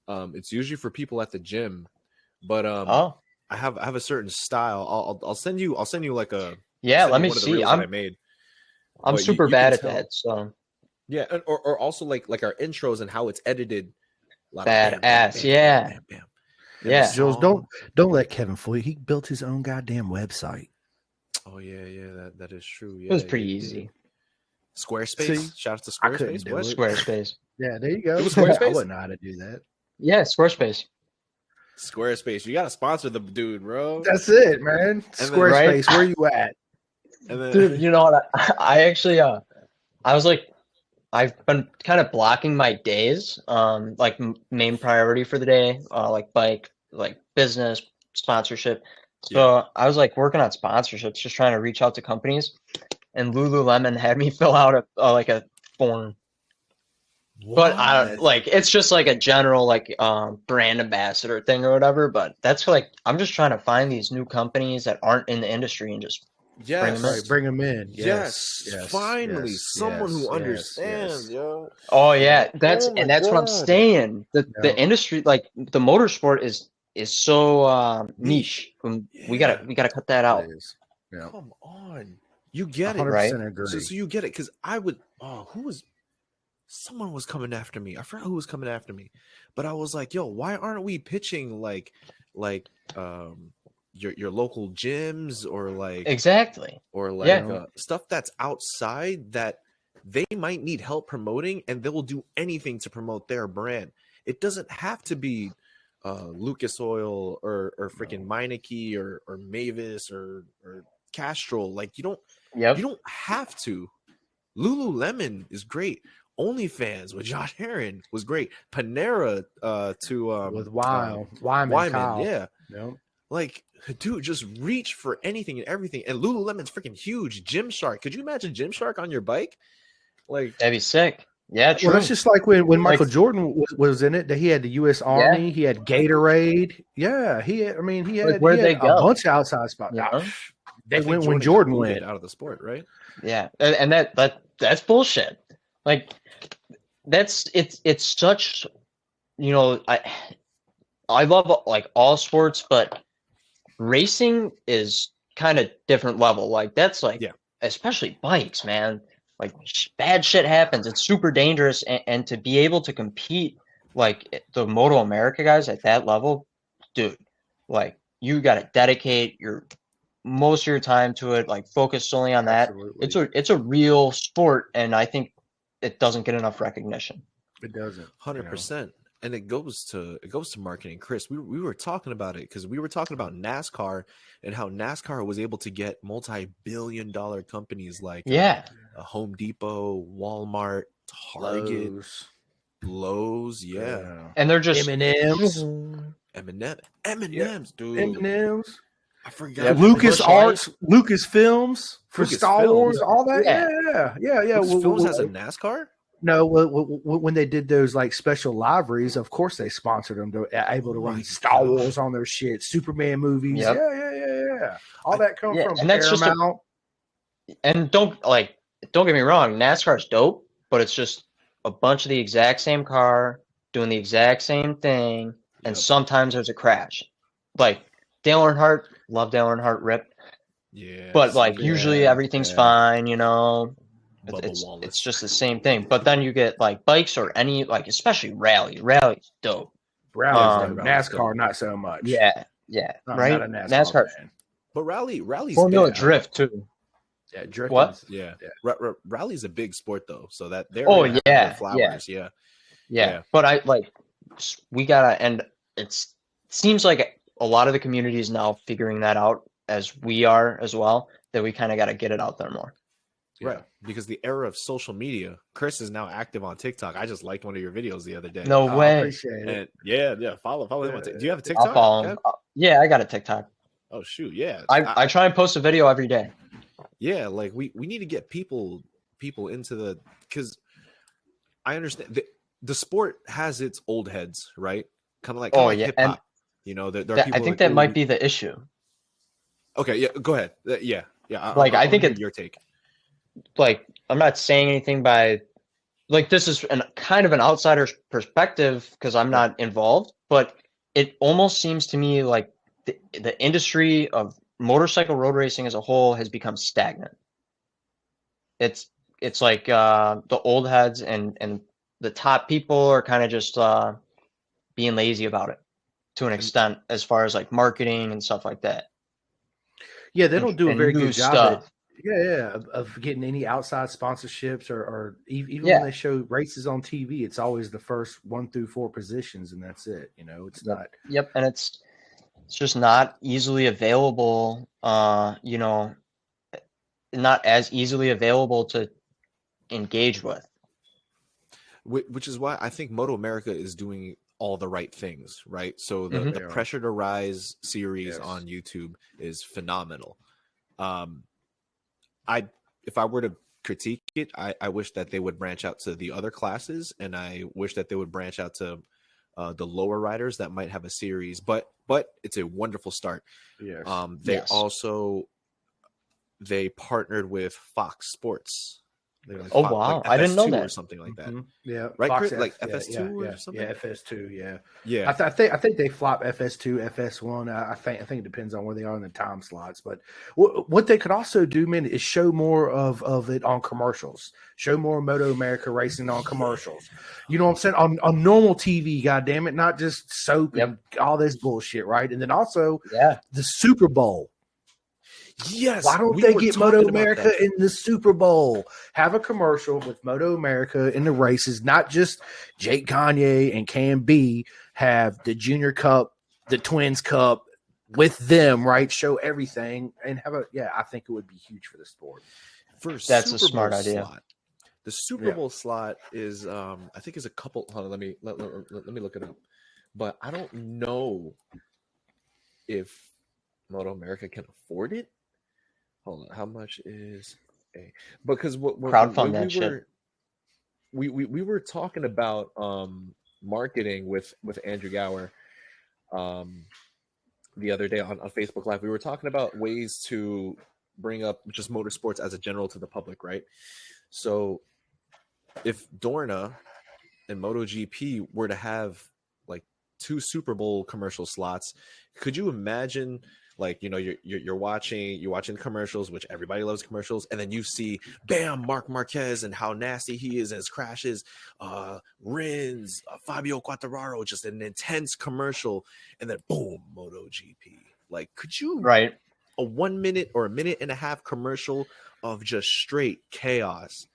It's usually for people at the gym, but I have a certain style. I'll send you like a let me see. I'm super bad at that. So yeah, or also like our intros and how it's edited. Badass, yeah. Yeah. Jules, don't let Kevin fool you. He built his own goddamn website. Oh yeah, that is true. Yeah, it was pretty easy. Squarespace. Shout out to Squarespace. What? Squarespace. Yeah, there you go. It was Squarespace? I wouldn't know how to do that. Yeah, Squarespace. You gotta sponsor the dude, bro. That's it, man. Squarespace, where you at? Dude, you know what? I actually I was like, I've been kind of blocking my days, like main priority for the day, like bike, like business, sponsorship. So I was like working on sponsorships, just trying to reach out to companies, and Lululemon had me fill out a form. What? But I don't it's just like a general brand ambassador thing or whatever. But that's I'm just trying to find these new companies that aren't in the industry and just bring them in. Yes. Finally, someone who understands, yo. Oh yeah, that's what I'm saying. The industry, like the motorsport, is so niche. We gotta cut that out. Yeah. Come on, you get it, right? So you get it because I would. Someone was coming after me. I forgot who was coming after me, but I was like, yo, why aren't we pitching like your local gyms or exactly or stuff that's outside that they might need help promoting, and they will do anything to promote their brand. It doesn't have to be Lucas Oil or freaking Meineke or Mavis or Castrol. Like you don't have to. Lululemon is great. OnlyFans with Josh Heron was great. Panera with Wyman, yeah. Yep. Like, dude, just reach for anything and everything. And Lululemon's freaking huge. Gymshark. Could you imagine Gymshark on your bike? Like, that'd be sick. Yeah, true. Well, that's just like when Michael Jordan was in it. That he had the U.S. Army, he had Gatorade. Yeah, he had a bunch of outside spots. They went when Jordan went out of the sport, right? Yeah, and that's bullshit. Like, it's such, I love like all sports, but racing is kind of different level. Like that's like, especially bikes, man. Like bad shit happens. It's super dangerous, and to be able to compete like the Moto America guys at that level, dude, like you got to dedicate most of your time to it. Like focus solely on that. Absolutely. It's a real sport, and I think it doesn't get enough recognition. It doesn't. 100%. And it goes to marketing. Chris, we were talking about it because we were talking about NASCAR and how NASCAR was able to get multi-billion-dollar companies like Home Depot, Walmart, Target, Lowe's, and they're just M&M's, dude. M&M's. I forgot. LucasArts, Lucasfilms for Star Wars, all that. Yeah. Lucasfilms has a NASCAR. No, when they did those like special liveries, of course they sponsored them. They're able to run Star Wars on their shit, Superman movies. Yep. Yeah. All that comes from and that's Paramount. And don't get me wrong, NASCAR's dope, but it's just a bunch of the exact same car doing the exact same thing, and sometimes there's a crash. Like Dale Earnhardt, love Dale Earnhardt, rip. Yeah. But like usually everything's fine, It's just the same thing. But then you get like bikes or any like especially rally's dope. Rally's dope. NASCAR not so much. Yeah. Right. Not a NASCAR fan. But rally's Formula drift too. Yeah, drift. What? Yeah. Rally's a big sport though, so that they're flowers. Yeah. But we gotta, and it seems like a lot of the community is now figuring that out as we are as well. That we kind of got to get it out there more. Right, because the era of social media, Chris is now active on TikTok. I just liked one of your videos the other day. No way. I appreciate it. And follow him. Do you have a TikTok? I'll follow him. Yeah, I got a TikTok. Oh shoot, yeah. I try and post a video every day. Yeah, like we need to get people into because I understand the sport has its old heads, right? Kind of like hip hop. There are people I think that might be the issue. Okay, yeah, go ahead. Yeah. I think it's your take. Like I'm not saying anything by like this is kind of an outsider's perspective because I'm not involved, but it almost seems to me like the industry of motorcycle road racing as a whole has become stagnant. It's like the old heads and the top people are kind of just being lazy about it to an extent as far as like marketing and stuff like that. Yeah, they don't do a very good job of getting any outside sponsorships or even when they show races on TV, it's always the first 1 through 4 positions and that's it. It's not. Yep, and it's just not easily available. Not as easily available to engage with. Which is why I think Moto America is doing all the right things, right? So the Pressure to Rise series on YouTube is phenomenal. If I were to critique it, I wish that they would branch out to the other classes, and I wish that they would branch out to the lower riders that might have a series. But it's a wonderful start. Yes. They partnered with Fox Sports. Like wow! I didn't know that, or something like that. Mm-hmm. Yeah, right, Fox like FS2 or something. Yeah, FS2. Yeah. I think they flop FS2, FS1. I think it depends on where they are in the time slots. But what they could also do, man, is show more of it on commercials. Show more Moto America racing on commercials. You know what I'm saying? On normal TV, goddamn it, not just soap and all this bullshit, right? And then also the Super Bowl. Yes. Why don't they get Moto America in the Super Bowl? Have a commercial with Moto America in the races, not just Jake Gagne and Cam B. Have the Junior Cup, the Twins Cup with them, right? Show everything and have I think it would be huge for the sport. That's a smart idea. Slot. The Super Bowl slot is, I think, is a couple. Hold on, let me look it up. But I don't know if Moto America can afford it. Hold on, how much is a? Because Crowdfund that shit. We were talking about marketing with Andrew Gower the other day on Facebook Live. We were talking about ways to bring up just motorsports as a general to the public, right? So if Dorna and MotoGP were to have like 2 Super Bowl commercial slots, could you imagine, like, you know, you're watching commercials, which everybody loves commercials, and then you see, bam, Marc Marquez and how nasty he is and his crashes, Rins, Fabio Quartararo, just an intense commercial, and then boom, MotoGP. Like, could you a 1 minute or a minute and a half commercial of just straight chaos?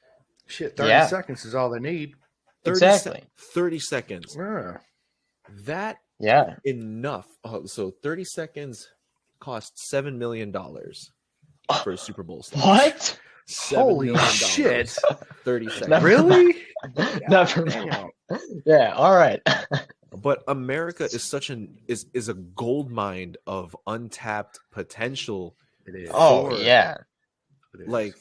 Shit, 30 seconds is all they need. 30 seconds. Yeah. That enough. So 30 seconds cost $7 million for a Super Bowl slot. What? Holy shit. 30 seconds. Really? Yeah, all right. But America is such is a gold mine of untapped potential. It is. Oh, yeah. Like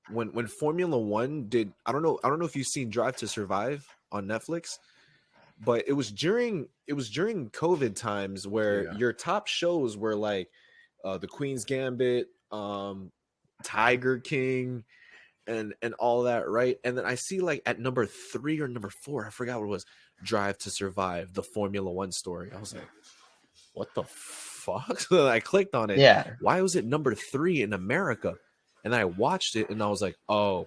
when Formula One did, I don't know if you've seen Drive to Survive on Netflix, but it was during COVID times where your top shows were like the Queen's Gambit, Tiger King, and all that, right? And then I see like at number 3 or number 4, I forgot what it was, Drive to Survive, the Formula One story. I was like, what the fuck? So I clicked on it. Yeah. Why was it number 3 in America? And I watched it and I was like, oh,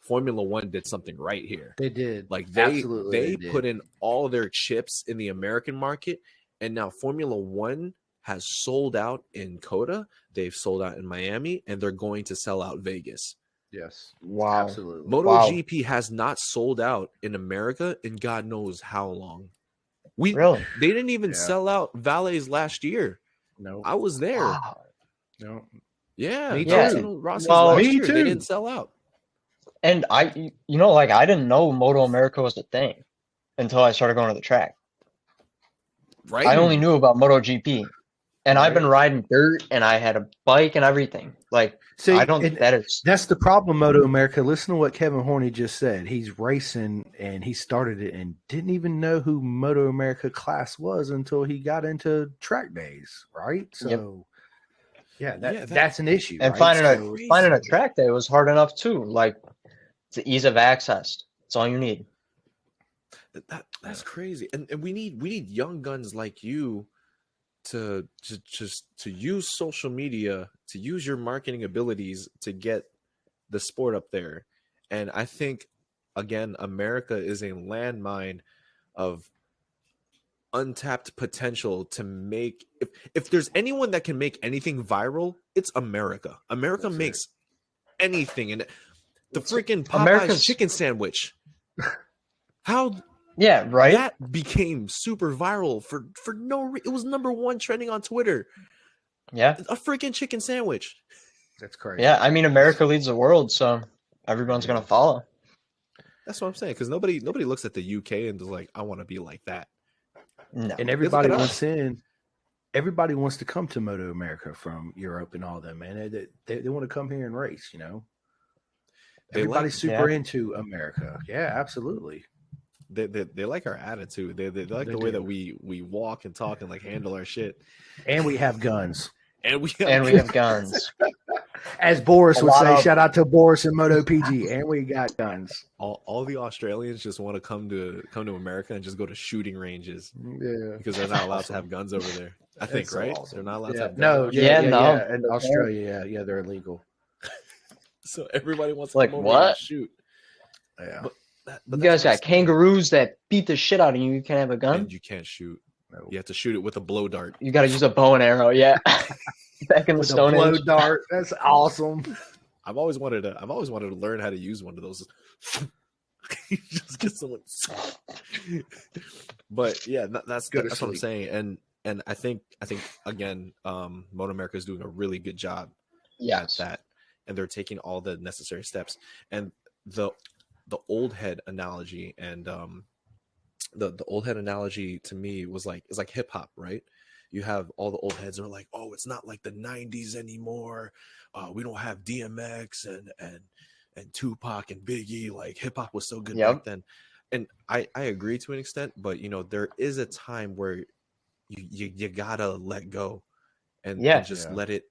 Formula One did something right here. They did. Like they put in all their chips in the American market, and now Formula One has sold out in COTA. They've sold out in Miami, and they're going to sell out Vegas. Yes. Wow. Absolutely. MotoGP has not sold out in America in God knows how long. They didn't even sell out Valleys last year. No. I was there. Wow. No. Yeah. Me too. Last year, they didn't sell out. And I didn't know Moto America was a thing until I started going to the track. Right. I only knew about MotoGP. And I've been riding dirt, and I had a bike and everything. Like, see, I don't. That's the problem, Moto America. Listen to what Kevin Horney just said. He's racing, and he started it, and didn't even know who Moto America class was until he got into track days, right? So, that's an issue. And right? finding a track day was hard enough too. Like, the ease of access. That's all you need. That's crazy, and we need young guns like you to use social media, to use your marketing abilities to get the sport up there. And I think, again, America is a landmine of untapped potential to make. If there's anyone that can make anything viral, it's America. America makes anything, and the freaking Popeye's chicken sandwich. How? Yeah, right. That became super viral for no reason. It was number 1 trending on Twitter. Yeah, a freaking chicken sandwich. That's crazy. Yeah, I mean, America leads the world, so everyone's gonna follow. That's what I'm saying. Because nobody looks at the UK and is like, I want to be like that. No. And everybody wants in. Everybody wants to come to Moto America from Europe and all that, man. They want to come here and race. You know, everybody's super into America. Yeah, absolutely. They like our attitude. They like the way that we walk and talk and like handle our shit. And we have guns. And we have guns. As Boris would say, shout out to Boris and Moto PG. And we got guns. All the Australians just want to come to America and just go to shooting ranges. Yeah. Because they're not allowed to have guns over there. I think, so right? Awesome. They're not allowed to have guns. No. In Australia, they're illegal. So everybody wants to come over and shoot. Yeah. But you guys got kangaroos that beat the shit out of you. You can't have a gun. And you can't shoot. No. You have to shoot it with a blow dart. You got to use a bow and arrow. Yeah. Back in the Stone Age. Blow dart. That's awesome. I've always wanted to learn how to use one of those. Just get someone. But yeah, that's what I'm saying. And I think again, Moto America is doing a really good job at that, and they're taking all the necessary steps. And the old head analogy, and the old head analogy to me is like hip hop, right? you have all the old heads who are like, oh, it's not like the 90s anymore. We don't have DMX and Tupac and Biggie. Like hip hop was so good back then. And I agree to an extent, but you know, there is a time where you gotta let go and just let it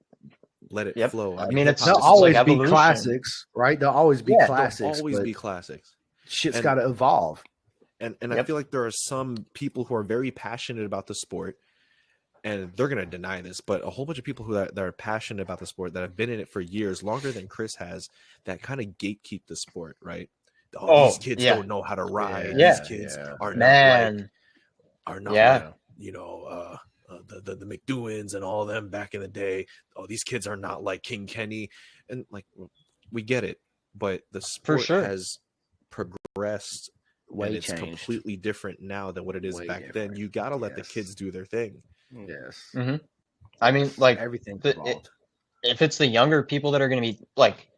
flow. I mean, there'll always be classics, right? There'll always be classics. There'll always be classics. Shit's got to evolve. And I feel like there are some people who are very passionate about the sport, and they're going to deny this, but a whole bunch of people that are passionate about the sport, that have been in it for years, longer than Chris has, that kind of gatekeep the sport, right? These kids don't know how to ride. These kids are not like, you know, the McDowans and all them back in the day. Oh, these kids are not like King Kenny. And like, we get it, but the sport has progressed. And it's completely different now than what it is back then. You got to let the kids do their thing. Yes. Mm-hmm. I mean, like, everything. If it's the younger people that are going to be like,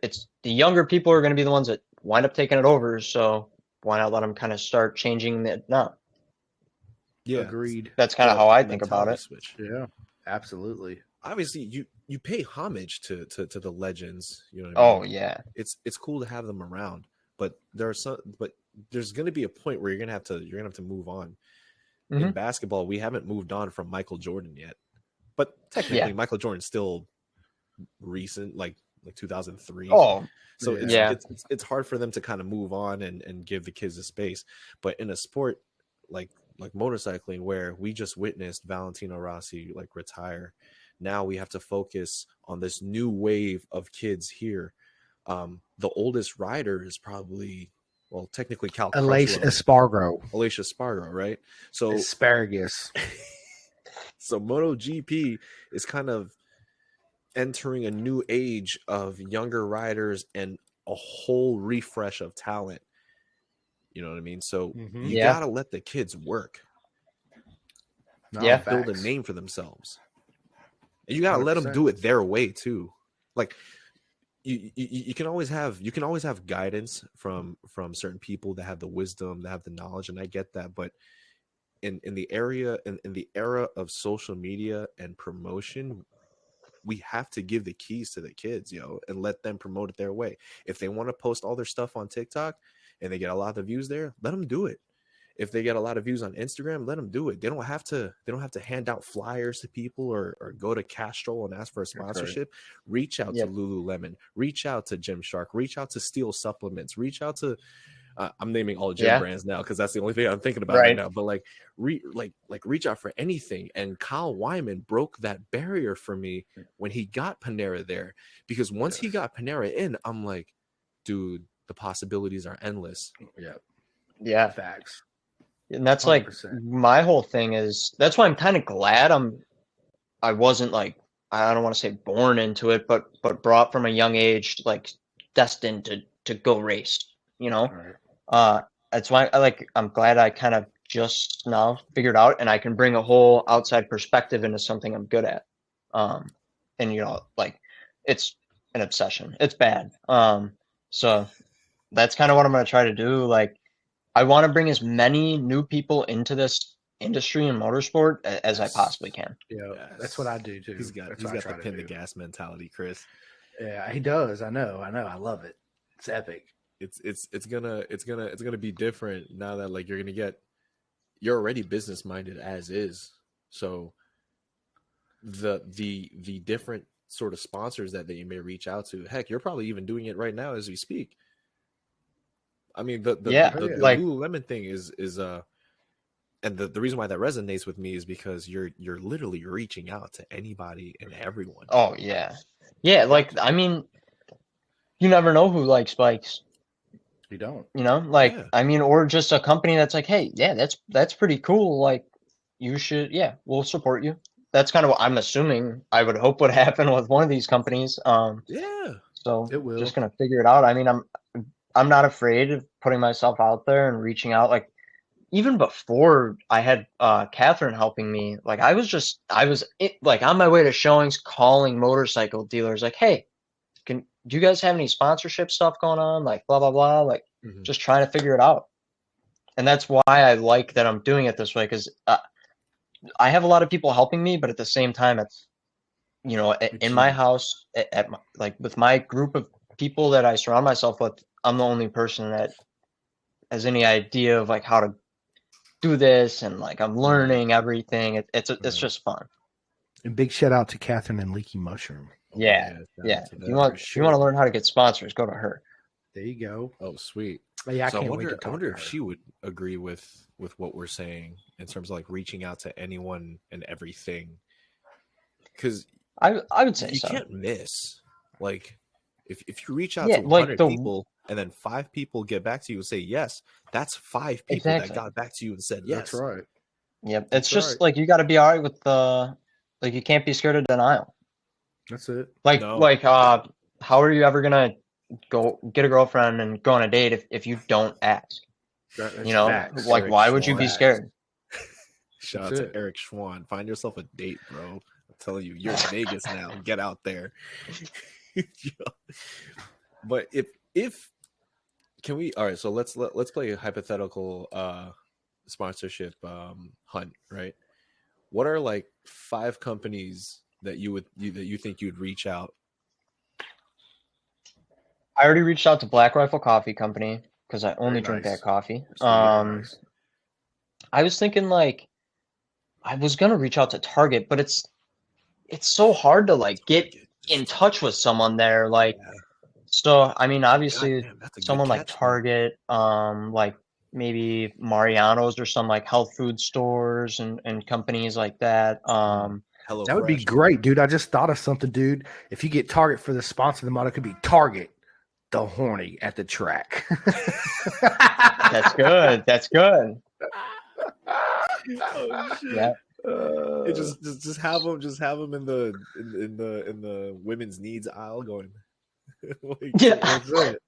it's the younger people are going to be the ones that wind up taking it over. So why not let them kind of start changing it now? Yeah, agreed. That's kind of how I think about it. Switch. Yeah, absolutely. Obviously, you pay homage to the legends. You know what I mean? Oh yeah, it's cool to have them around, but there's going to be a point where you're gonna have to move on. Mm-hmm. In basketball, we haven't moved on from Michael Jordan yet, but technically, Michael Jordan's still recent, like 2003. Oh, so it's hard for them to kind of move on and give the kids a space. But in a sport like motorcycling, where we just witnessed Valentino Rossi like retire, now we have to focus on this new wave of kids here. The oldest rider is probably, well, technically Alicia Espargaro, right? So asparagus. So MotoGP is kind of entering a new age of younger riders and a whole refresh of talent. You know what I mean? So you gotta let the kids work. Build a name for themselves. And you gotta 100%. Let them do it their way too. Like you can always have guidance from certain people that have the wisdom, that have the knowledge, and I get that. But in the era of social media and promotion, we have to give the keys to the kids, and let them promote it their way. If they want to post all their stuff on TikTok and they get a lot of views there, let them do it. If they get a lot of views on Instagram, let them do it. They don't have to hand out flyers to people or go to Castrol and ask for a sponsorship. Right. Reach out to Lululemon, reach out to Gymshark, reach out to Steel Supplements, reach out to I'm naming all gym brands now because that's the only thing I'm thinking about right now. But reach out for anything. And Kyle Wyman broke that barrier for me when he got Panera there, because once he got Panera in, I'm like, dude, the possibilities are endless. Yeah, facts. And that's 100%. Like my whole thing is, that's why I'm kind of glad I wasn't like, I don't want to say born into it, but brought from a young age, like destined to go race, Right. That's why I'm glad I kind of just now figured out, and I can bring a whole outside perspective into something I'm good at. And like it's an obsession. It's bad. So that's kind of what I'm going to try to do. Like, I want to bring as many new people into this industry and motorsport as I possibly can. Yeah, that's what I do too. He's got the pin the gas mentality, Chris. Yeah, he does. I know. I love it. It's epic. It's gonna be different now that you're already business minded as is. So the different sort of sponsors that you may reach out to, heck, you're probably even doing it right now as we speak. I mean, the Lululemon thing is and the reason why that resonates with me is because you're literally reaching out to anybody and everyone. Oh yeah. Like, I mean, you never know who likes bikes. You don't. I mean, or just a company that's like, hey, that's pretty cool. Like, you should, we'll support you. That's kind of what I'm assuming. I would hope would happen with one of these companies. So it will. Just gonna figure it out. I mean, I'm not afraid of putting myself out there and reaching out. Like, even before I had Catherine helping me, like I was on my way to showings, calling motorcycle dealers, like, hey, do you guys have any sponsorship stuff going on? Like, blah blah blah. Like, just trying to figure it out. And that's why I like that I'm doing it this way, because I have a lot of people helping me, but at the same time, it's, you know, in my house, at my, like with my group of people that I surround myself with, I'm the only person that has any idea of like how to do this, and like I'm learning everything. It's just fun. And big shout out to Catherine and Leaky Mushroom. Yeah. If you want to learn how to get sponsors, go to her. There you go. Oh, sweet. Yeah, I wonder if she would agree with what we're saying in terms of like reaching out to anyone and everything. Because I would say you so. can't miss. Like if you reach out to 100 people and then 5 people get back to you and say yes, that's 5 people that got back to you and said yes. That's right. Yep. It's just like you got to be all right with the, like, you can't be scared of denial. That's it. How are you ever gonna go get a girlfriend and go on a date if you don't ask? You know, like, why would you be scared? Shout out to Eric Schwann. Find yourself a date, bro. I'm telling you, you're in Vegas now. Get out there. But if can we? All right, so let's play a hypothetical sponsorship hunt, right? What are like 5 companies that you think you'd reach out? I already reached out to Black Rifle Coffee Company because I only drink that coffee. I was thinking like I was gonna reach out to Target, but it's so hard to like get in touch with someone there. Like, so I mean, obviously someone like Target, like maybe Mariano's or some like health food stores and companies like that. That would be great, dude. I just thought of something, dude. If you get Target for the sponsor of the model, it could be Target, the Horney at the track. That's good. That's good. Oh, yeah. Just have them in the women's needs aisle going. Like, yeah, that's it.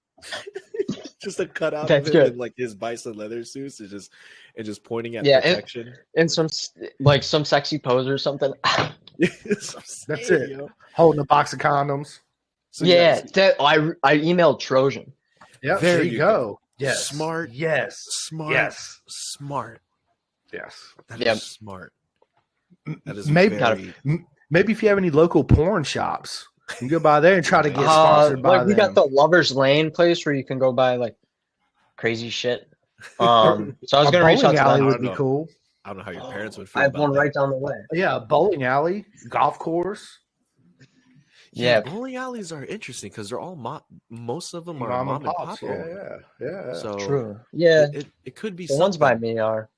Just a cutout of him in like his bison leather suits and just pointing at protection. And some sexy pose or something. That's it. Yo. Holding a box of condoms. So I emailed Trojan. Yeah, there you go. Yes. Smart. Yes. Smart. Yes. Smart. Yes. That is smart. That is maybe if you have any local porn shops, you can go by there and try to get sponsored by them. We got the Lover's Lane place where you can go buy like crazy shit. So I was going to reach out to alley would be cool. I don't know how your parents would feel. I have one right down the way. Yeah, bowling alley, golf course. Yeah, bowling alleys are interesting because they're all most of them are mom and pop. Yeah. So true. Yeah, it could be. The ones by me are.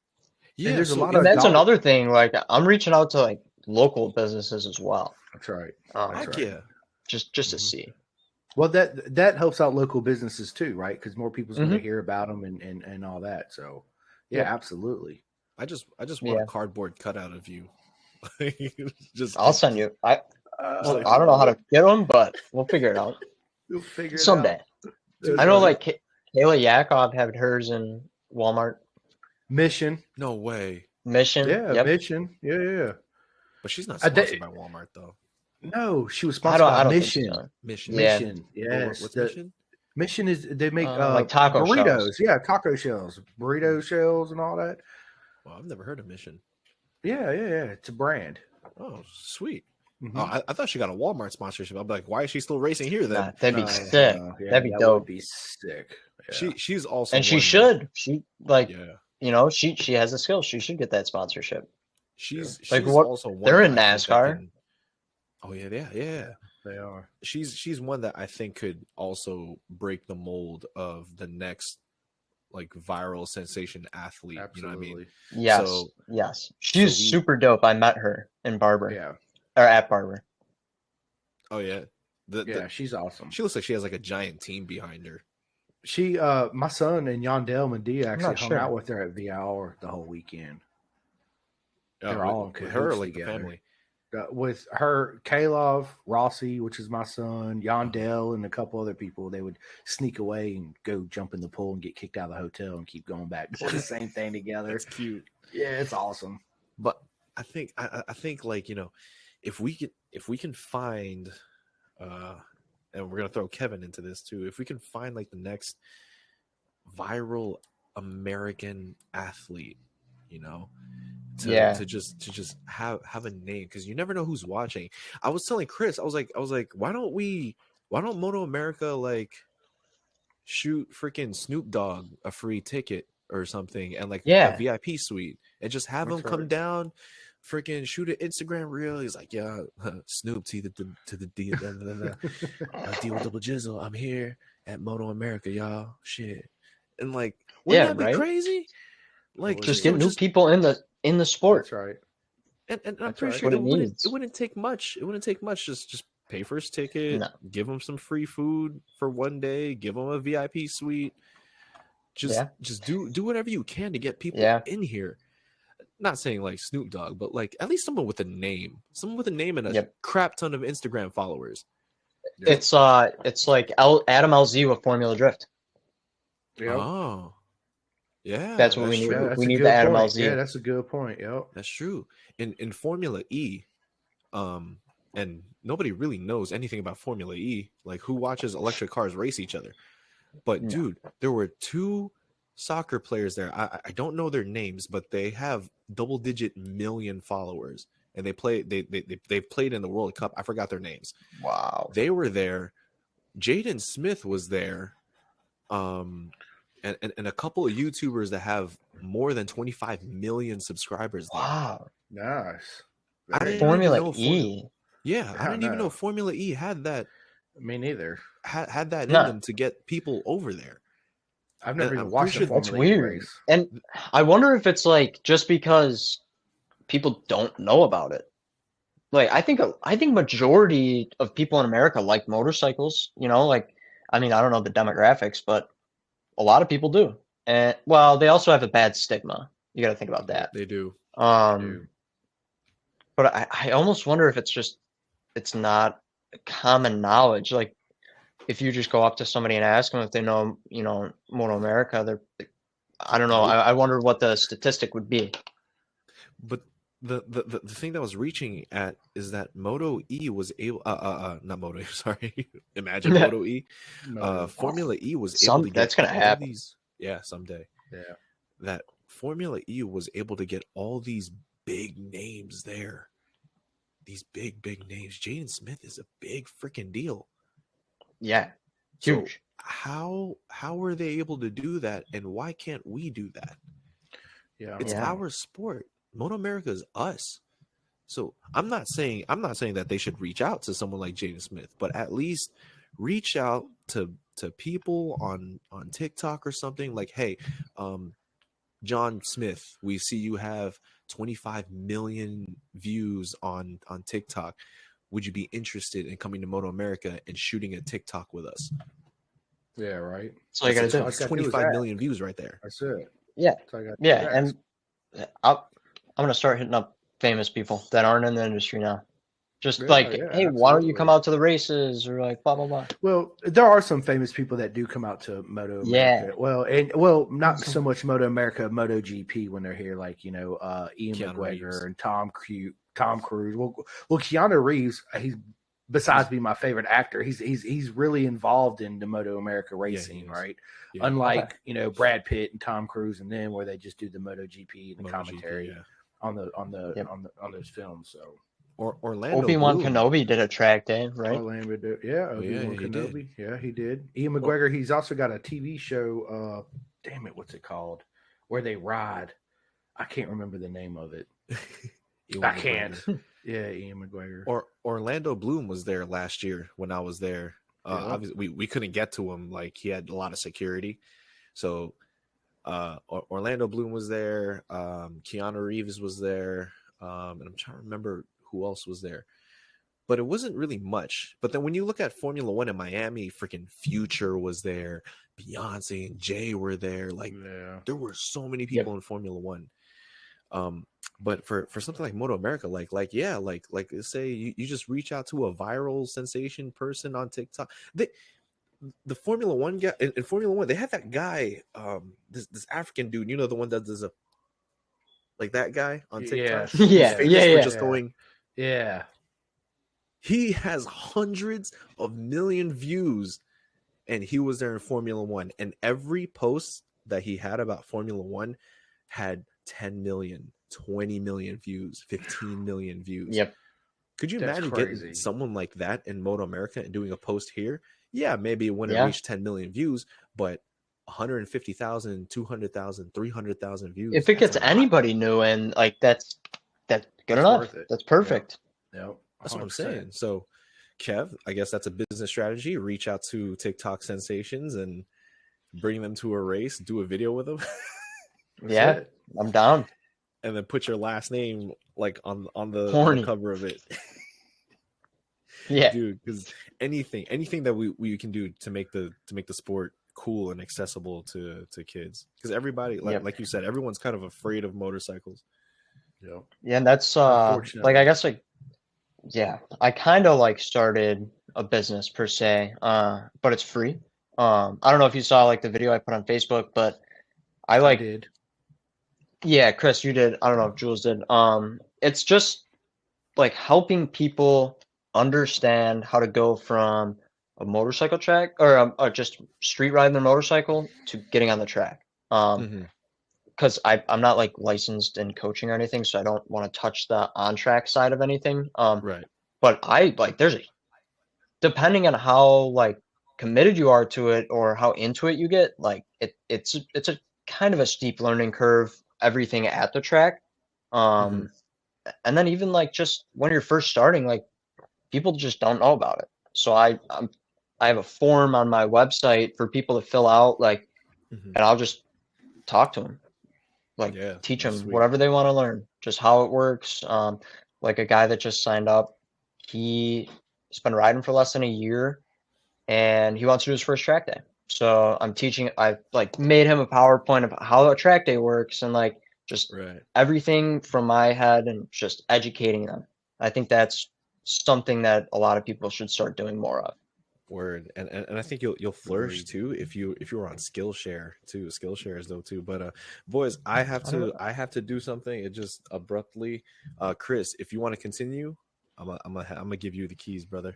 Yeah, there's a lot of. That's another thing. Like I'm reaching out to like local businesses as well. That's right. Yeah. Just to see. Well, that helps out local businesses too, right? Because more people's going to hear about them and all that. So, yeah, absolutely. I just want a cardboard cutout of you. I'll send you. I don't know how to get them, but we'll figure it out. You'll figure it someday. Out. I know, like Kayla Yakov had hers in Walmart. Mission. No way. Mission. Yeah, Mission. Yeah. But she's not sponsored by Walmart though. No, she was sponsored by Mission. Mission. Yes. What's Mission? Mission is they make like taco burritos. Shells. Yeah, taco shells, burrito shells, and all that. Well, I've never heard of Mission. Yeah. It's a brand. Oh, sweet. Mm-hmm. Oh, I thought she got a Walmart sponsorship. I'm like, why is she still racing here then? That'd be sick. That'd be dope. Would be sick. Yeah. She's also, and she should. She you know, she has the skills. She should get that sponsorship. She's like what? Also one they're in NASCAR. Oh yeah, they are. She's one that I think could also break the mold of the next like viral sensation athlete. Absolutely. You know what I mean? Yes. She's super dope. I met her in Barber. Yeah. Or at Barber. Oh yeah. She's awesome. She looks like she has like a giant team behind her. She my son and Yandel Medea actually hung out with her at VR the whole weekend. They're all with her like together. The family. With her, Kalov, Rossi, which is my son, Yandel, and a couple other people, they would sneak away and go jump in the pool and get kicked out of the hotel and keep going back doing the same thing together. It's cute. Yeah, it's awesome. But I think like, you know, if we can find and we're gonna throw Kevin into this too, if we can find like the next viral American athlete, you know, to just have a name, because you never know who's watching. I was telling Chris, I was like, why don't Moto America like shoot freaking Snoop Dogg a free ticket or something, and like a VIP suite, and just have him come down, freaking shoot an Instagram reel. He's like, yeah, Snoop to the deal, deal double jizzle. I'm here at Moto America, y'all. Shit. And like, wouldn't that be crazy? Like, just get new people in the sport. That's right. And I'm pretty sure it wouldn't take much. It wouldn't take much. Just pay for his ticket, give him some free food for one day, give him a VIP suite. Just do whatever you can to get people in here. Not saying like Snoop Dogg, but like at least someone with a name. Someone with a name and a crap ton of Instagram followers. It's like Adam LZ with Formula Drift. Yep. Oh. Yeah. That's what we need. Yeah, we need the Adam point. LZ. Yeah, that's a good point. Yep. That's true. In Formula E, and nobody really knows anything about Formula E. Like, who watches electric cars race each other? But dude, there were 2 soccer players there. I don't know their names, but they have double-digit million followers, and they've played in the World Cup. I forgot their names. Wow. They were there. Jaden Smith was there. And a couple of YouTubers that have more than 25 million subscribers there. Wow. Nice. I didn't Formula E. I didn't even know Formula E had that. Me neither. Had that in them to get people over there. I've never even watched a That's Formula E weird. race. And I wonder if it's like just because people don't know about it. Like, I think majority of people in America like motorcycles. You know, like, I mean, I don't know the demographics, but a lot of people do. And well, they also have a bad stigma. You got to think about that. They do. But I almost wonder if it's not common knowledge. Like, if you just go up to somebody and ask them if they know, Moto America, I don't know. I wonder what the statistic would be. But the thing that I was reaching at is that Moto E was able, not Moto, sorry, imagine Moto E, Formula E was able to get that's gonna happen. Someday. Yeah, that Formula E was able to get all these big names there. These big names. Jaden Smith is a big freaking deal. Yeah, huge. So how were they able to do that, and why can't we do that? Yeah, it's our sport. Moto America is us. So I'm not saying that they should reach out to someone like Jaden Smith, but at least reach out to people on TikTok or something like, hey, John Smith, we see you have 25 million views on TikTok. Would you be interested in coming to Moto America and shooting a TikTok with us? Yeah, right. So you got to do. It's 25 million views right there. That's it. Yeah, and I'm gonna start hitting up famous people that aren't in the industry now. Just hey, absolutely. Why don't you come out to the races, or like blah blah blah. Well, there are some famous people that do come out to Moto America. Well, not so much Moto America, Moto GP when they're here, like Ian McGregor and Tom Cruise. Well, Keanu Reeves, he's besides being my favorite actor, he's really involved in the Moto America racing, right? Yeah. Unlike Brad Pitt and Tom Cruise, and then where they just do the Moto GP and the commentary on those films. So. Or Orlando Obi-Wan Bloom. Kenobi did a track day, right? Obi-Wan Kenobi. Yeah, he did. Ian McGregor, he's also got a TV show, what's it called? Where they ride. I can't remember the name of it. I can't. Yeah, Ian McGregor. Or Orlando Bloom was there last year when I was there. Obviously, we couldn't get to him. Like, he had a lot of security. So Orlando Bloom was there. Keanu Reeves was there. And I'm trying to remember who else was there, but it wasn't really much. But then when you look at Formula One in Miami, freaking Future was there, Beyonce and Jay were there. Like, there were so many people in Formula One. But for something like Moto America, like say you just reach out to a viral sensation person on TikTok. The Formula One guy in Formula One, they had that guy, this African dude, the one that does like that guy on TikTok. Yeah. He has hundreds of million views, and he was there in Formula One. And every post that he had about Formula One had 10 million, 20 million views, 15 million views. Yep. Could you imagine getting someone like that in Moto America and doing a post here? Yeah, maybe it wouldn't reach 10 million views, but 150,000, 200,000, 300,000 views. If it gets anybody new in, like that's good enough. That's perfect. Yeah. That's what I'm saying. So, Kev, I guess that's a business strategy. Reach out to TikTok sensations and bring them to a race, do a video with them. Yeah, I'm down. And then put your last name like on the cover of it. Yeah, dude, because anything that we can do to make the sport cool and accessible to kids, because everybody like you said, everyone's kind of afraid of motorcycles. Yeah, and that's like, I guess, like, yeah, I kind of like started a business per se, but it's free. I don't know if you saw like the video I put on Facebook, but I did. Yeah, Chris, you did. I don't know if Jules did. It's just like helping people understand how to go from a motorcycle track or just street riding their motorcycle to getting on the track. Because I'm not like licensed in coaching or anything, so I don't want to touch the on track side of anything. Right. But depending on how like committed you are to it or how into it you get, like it's a kind of a steep learning curve, everything at the track. And then even like just when you're first starting, like people just don't know about it. So I have a form on my website for people to fill out, like, and I'll just talk to them, like teach them whatever they want to learn, just how it works. Like a guy that just signed up, he's been riding for less than a year and he wants to do his first track day. So I've like made him a PowerPoint of how a track day works and like just everything from my head and just educating them. I think that's something that a lot of people should start doing more of. Word. And I think you'll flourish too if you were on Skillshare too. Skillshare is though too. But boys, I have to do something. It just abruptly. Chris, if you want to continue, I'm gonna give you the keys, brother.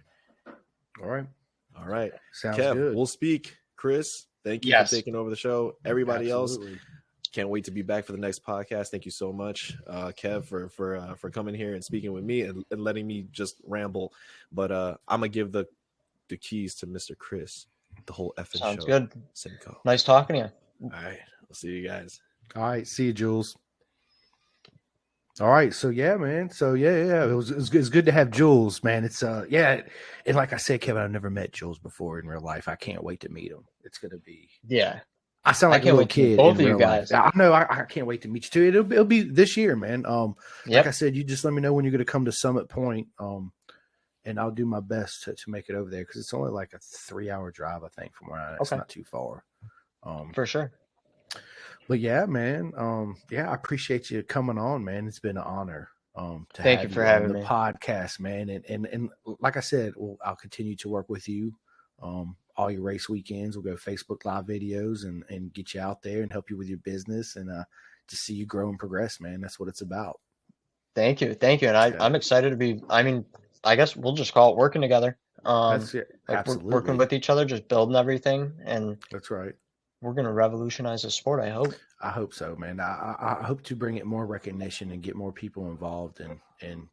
All right. Sounds Kev, good. We'll speak. Chris, thank you for taking over the show. Everybody else, can't wait to be back for the next podcast. Thank you so much, Kev, for coming here and speaking with me and letting me just ramble. But I'm gonna give the keys to Mr. Chris. The whole effing show. Sounds good. Simcoe. Nice talking to you. All right, I'll see you guys. All right, see you, Jules. All right, so yeah, man. So yeah, it was good to have Jules, man. It's and like I said, Kevin, I've never met Jules before in real life. I can't wait to meet him. It's gonna be I sound like a little kid. Both of you guys. I know. I can't wait to meet you too. It'll be this year, man. Like I said, you just let me know when you're gonna come to Summit Point. And I'll do my best to make it over there because it's only like a 3-hour drive, I think, from where I am. It's not too far. For sure. But yeah, man. I appreciate you coming on, man. It's been an honor. Thank you for having me. Podcast, man. And like I said, I'll continue to work with you. All your race weekends, we'll go Facebook Live videos and get you out there and help you with your business and to see you grow and progress, man. That's what it's about. Thank you. And I'm excited to be. I mean, I guess we'll just call it working together. That's it. Absolutely. We're working with each other, just building everything, and that's right. We're gonna revolutionize the sport. I hope. I hope so, man. I hope to bring it more recognition and get more people involved, and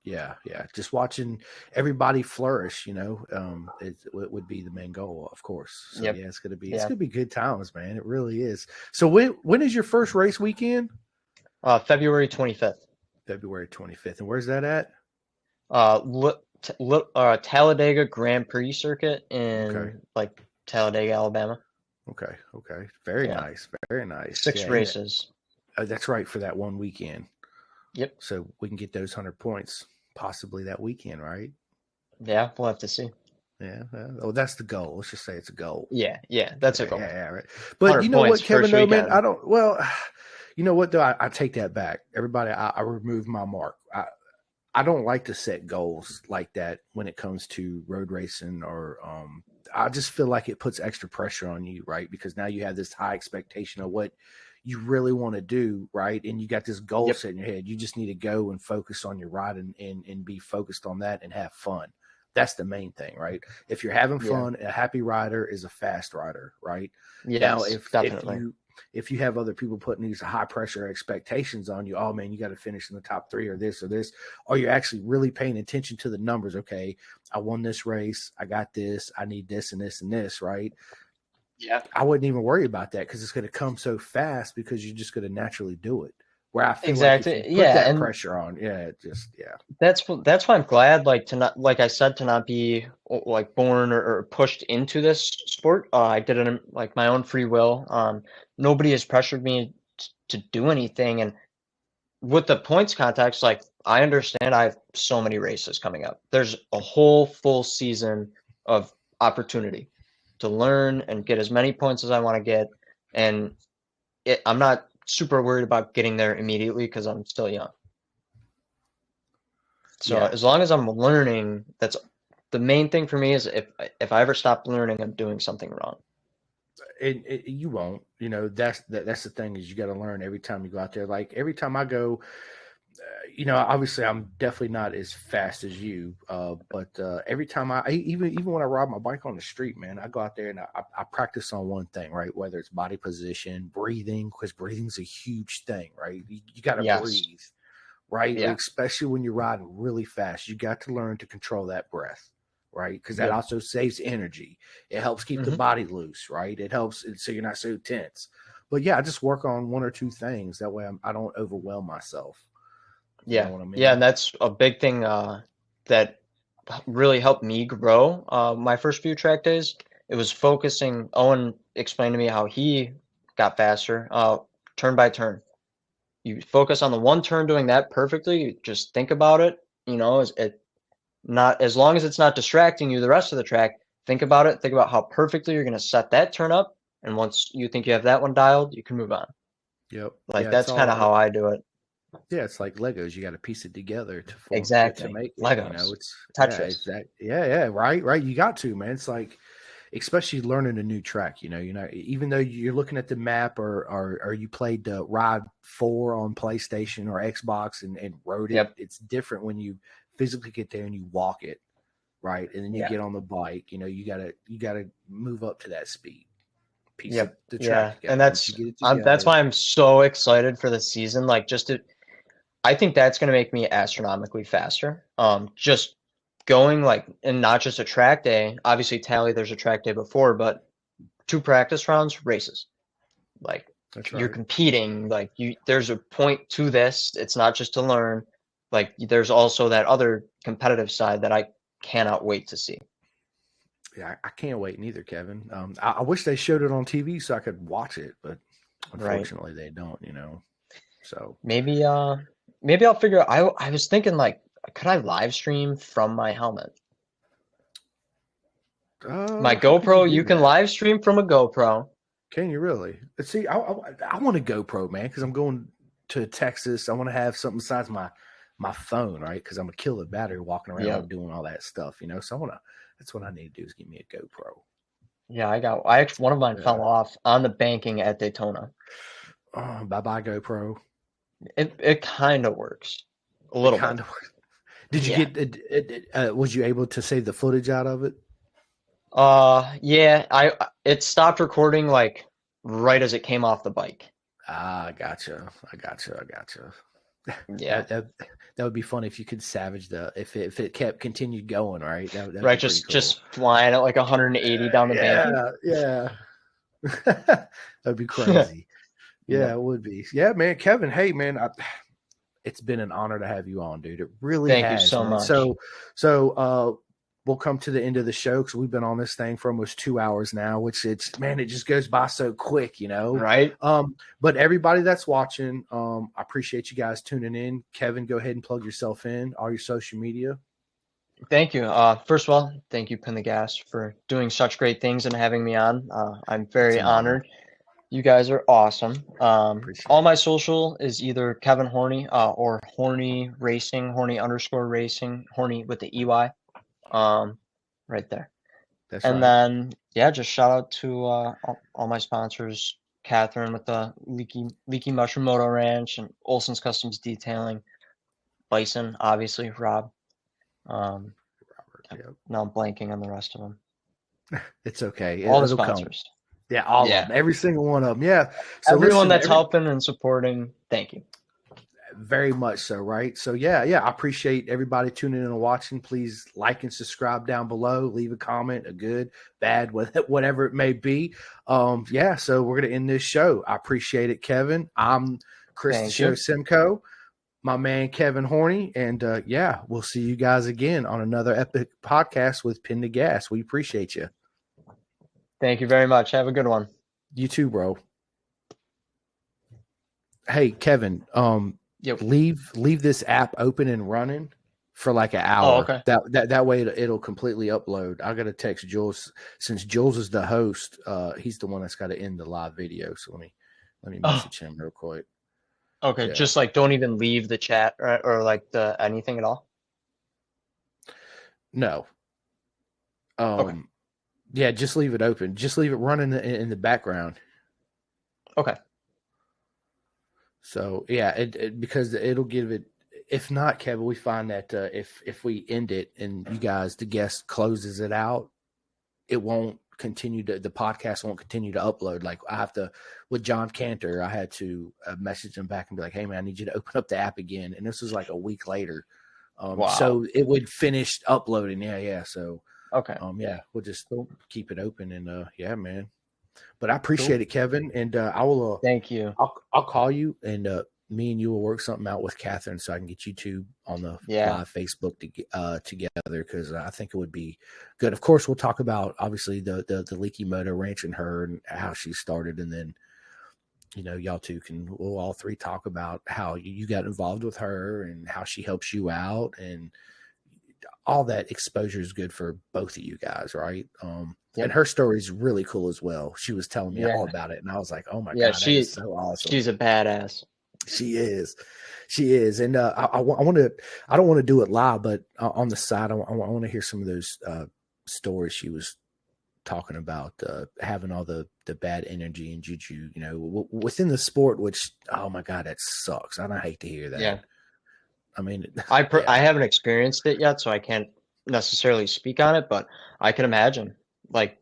just watching everybody flourish. It would be the main goal, of course. So it's gonna be good times, man. It really is. So when is your first race weekend? February 25th. February 25th, and where's that at? Talladega Grand Prix circuit in like Talladega, Alabama. Okay. Very nice. 6 races. That's right, for that one weekend. Yep. So we can get those 100 points possibly that weekend, right? Yeah, we'll have to see. Yeah. Well, that's the goal. Let's just say it's a goal. Yeah, that's a goal. Yeah, right. But you know what, Kevin, though, man, you know what, though? I take that back. Everybody, I remove my mark. I don't like to set goals like that when it comes to road racing or I just feel like it puts extra pressure on you, right? Because now you have this high expectation of what you really want to do, right? And you got this goal set in your head. You just need to go and focus on your ride and be focused on that and have fun. That's the main thing, right? If you're having fun, a happy rider is a fast rider, right? Yes, now, definitely. if you have other people putting these high pressure expectations on you, oh man, you got to finish in the top 3 or this, or you're actually really paying attention to the numbers. Okay, I won this race. I got this. I need this and this and this, right? Yeah. I wouldn't even worry about that because it's going to come so fast because you're just going to naturally do it. Where I feel exactly. like if you put that pressure on, That's why I'm glad, to not, like I said, to not be like born or pushed into this sport. I did it in like my own free will. Nobody has pressured me to do anything, and with the points context, like I understand I have so many races coming up. There's a whole full season of opportunity to learn and get as many points as I want to get, and I'm not super worried about getting there immediately because I'm still young. So as long as I'm learning, that's the main thing for me. Is if I ever stop learning, I'm doing something wrong. You won't. That's the thing, is you got to learn every time you go out there. Like every time I go, obviously I'm definitely not as fast as you, but every time even when I ride my bike on the street, man, I go out there and I practice on one thing, right? Whether it's body position, breathing, because breathing's a huge thing, right? You got to breathe, right? Yeah. Like, especially when you're riding really fast, you got to learn to control that breath, right? Because that also saves energy. It helps keep the body loose, right? It helps so you're not so tense. But yeah, I just work on 1 or 2 things. That way I don't overwhelm myself. Yeah. You know what I mean? Yeah, and that's a big thing that really helped me grow my first few track days. It was focusing. Owen explained to me how he got faster turn by turn. You focus on the one turn, doing that perfectly. You just think about it. Not as long as it's not distracting you the rest of the track. Think about it. Think about how perfectly you're going to set that turn up, and once you think you have that one dialed, you can move on. Yep. That's kind of how I do it. Yeah, it's like Legos. You got to piece it together to form exactly to make it, Legos. It's Tetris. Right. You got to, man. It's like, especially learning a new track. Even though you're looking at the map or you played Ride 4 on PlayStation or Xbox and rode it. It's different when you physically get there and you walk it, right? And then you get on the bike. You gotta move up to that speed. Piece of the track together. And that's why I'm so excited for the season. I think that's going to make me astronomically faster. Just going and not just a track day. Obviously, there's a track day before, but 2 practice rounds, races. You're competing. There's a point to this. It's not just to learn. There's also that other competitive side that I cannot wait to see. Yeah, I can't wait neither, Kevin. I wish they showed it on TV so I could watch it, but unfortunately they don't, So maybe I'll figure out. I was thinking could I live stream from my helmet? My GoPro, you can live stream from a GoPro. Can you really? See, I want a GoPro, man, because I'm going to Texas. I want to have something besides my phone, right? Because I'm gonna kill the battery walking around doing all that stuff, So that's what I need to do is get me a GoPro. Yeah, one of mine fell off on the banking at Daytona. Bye GoPro. It kind of works a little bit. Did you get it? Was you able to save the footage out of it? Yeah, it stopped recording right as it came off the bike. I gotcha. Yeah, that would be fun if you could salvage if it continued going, right? That'd right, be cool. Just flying at 180 down the bank. Yeah, that'd be crazy. Yeah, it would be. Yeah, man, Kevin. Hey, man, it's been an honor to have you on, dude. It really has. Thank you so much. So we'll come to the end of the show because we've been on this thing for almost 2 hours now, which it just goes by so quick, Right. But everybody that's watching, I appreciate you guys tuning in. Kevin, go ahead and plug yourself in, all your social media. Thank you. First of all, thank you, Pin the Gas, for doing such great things and having me on. I'm very honored. You guys are awesome. All my social is either Kevin Horney or Horney Racing, Horney_Racing, Horney with the EY. Right there. Then just shout out to all my sponsors, Catherine with the Leaky Mushroom Moto Ranch and Olson's Customs Detailing, Bison, obviously, Rob. Now I'm blanking on the rest of them. It's okay. All the sponsors. Yeah, all of them. Every single one of them. Yeah. So everyone that's helping and supporting, thank you. Very much so, right? So yeah, I appreciate everybody tuning in and watching. Please like and subscribe down below. Leave a comment, a good, bad, whatever it may be. So we're gonna end this show. I appreciate it, Kevin. I'm Chris the Show Simcoe, my man Kevin Horney, and we'll see you guys again on another epic podcast with Pin to Gas. We appreciate you. Thank you very much. Have a good one. You too, bro. Hey, Kevin. Yep. Leave this app open and running for like an hour. Oh, okay. That way it'll completely upload. I got to text Jules, since Jules is the host. He's the one that's got to end the live video. So let me message him real quick. Okay, just like don't even leave the chat or like the anything at all. No. Yeah, just leave it open. Just leave it running in the background. Okay. So yeah, because it'll give it. If not, Kevin, we find that if we end it and the guest closes it out, it won't continue to. The podcast won't continue to upload. Like I have to with John Cantor, I had to message him back and be like, "Hey man, I need you to open up the app again." And this was like a week later. Wow. So it would finish uploading. Yeah. So okay. We'll just keep it open and man. But I appreciate it, Kevin, and I will. Thank you. I'll call you, and me and you will work something out with Catherine, so I can get you two on the live Facebook together, because I think it would be good. Of course, we'll talk about obviously the Leaky Moto Ranch and her and how she started, and then y'all two we'll all three talk about how you got involved with her and how she helps you out, and all that exposure is good for both of you guys, right? And her story is really cool as well. She was telling me all about it, and I was like, "Oh my god, she's so awesome! She's a badass. She is, And I want to. I don't want to do it live, but on the side, I want to hear some of those stories she was talking about, having all the bad energy and juju, within the sport. Which, oh my god, that sucks. I hate to hear that. Yeah. I mean, I haven't experienced it yet, so I can't necessarily speak on it, but I can imagine. Like,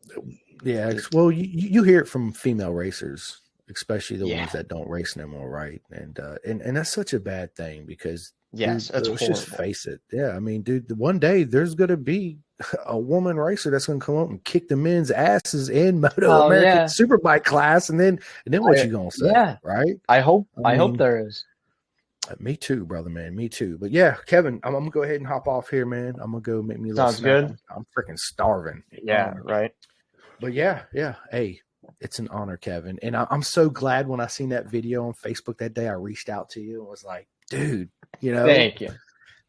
well, you hear it from female racers, especially the ones that don't race no more, right? And that's such a bad thing, because let's just face it. Yeah, I mean, dude, one day there's gonna be a woman racer that's gonna come up and kick the men's asses in Moto American Superbike class, and then what you gonna say? Yeah, right. I hope there is. Me too, brother, man. Me too. But yeah, Kevin, I'm gonna go ahead and hop off here, man. I'm gonna go make me a little snack. Sounds good. I'm freaking starving. Yeah, right. But yeah. Hey, it's an honor, Kevin. And I'm so glad when I seen that video on Facebook that day, I reached out to you and was like, dude, thank you.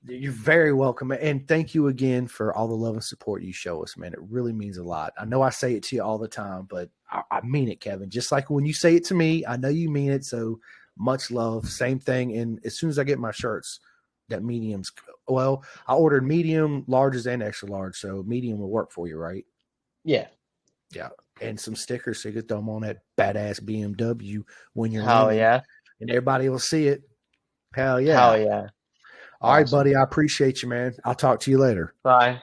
You're very welcome. And thank you again for all the love and support you show us, man. It really means a lot. I know I say it to you all the time, but I mean it, Kevin. Just like when you say it to me, I know you mean it. So much love. Same thing. And as soon as I get my shirts, that mediums, well, I ordered medium, larges, and extra large. So medium will work for you, right? Yeah. Yeah. And some stickers so you can throw them on that badass BMW when you're Hell yeah. And everybody will see it. Hell yeah. Hell yeah. All right, buddy. I appreciate you, man. I'll talk to you later. Bye.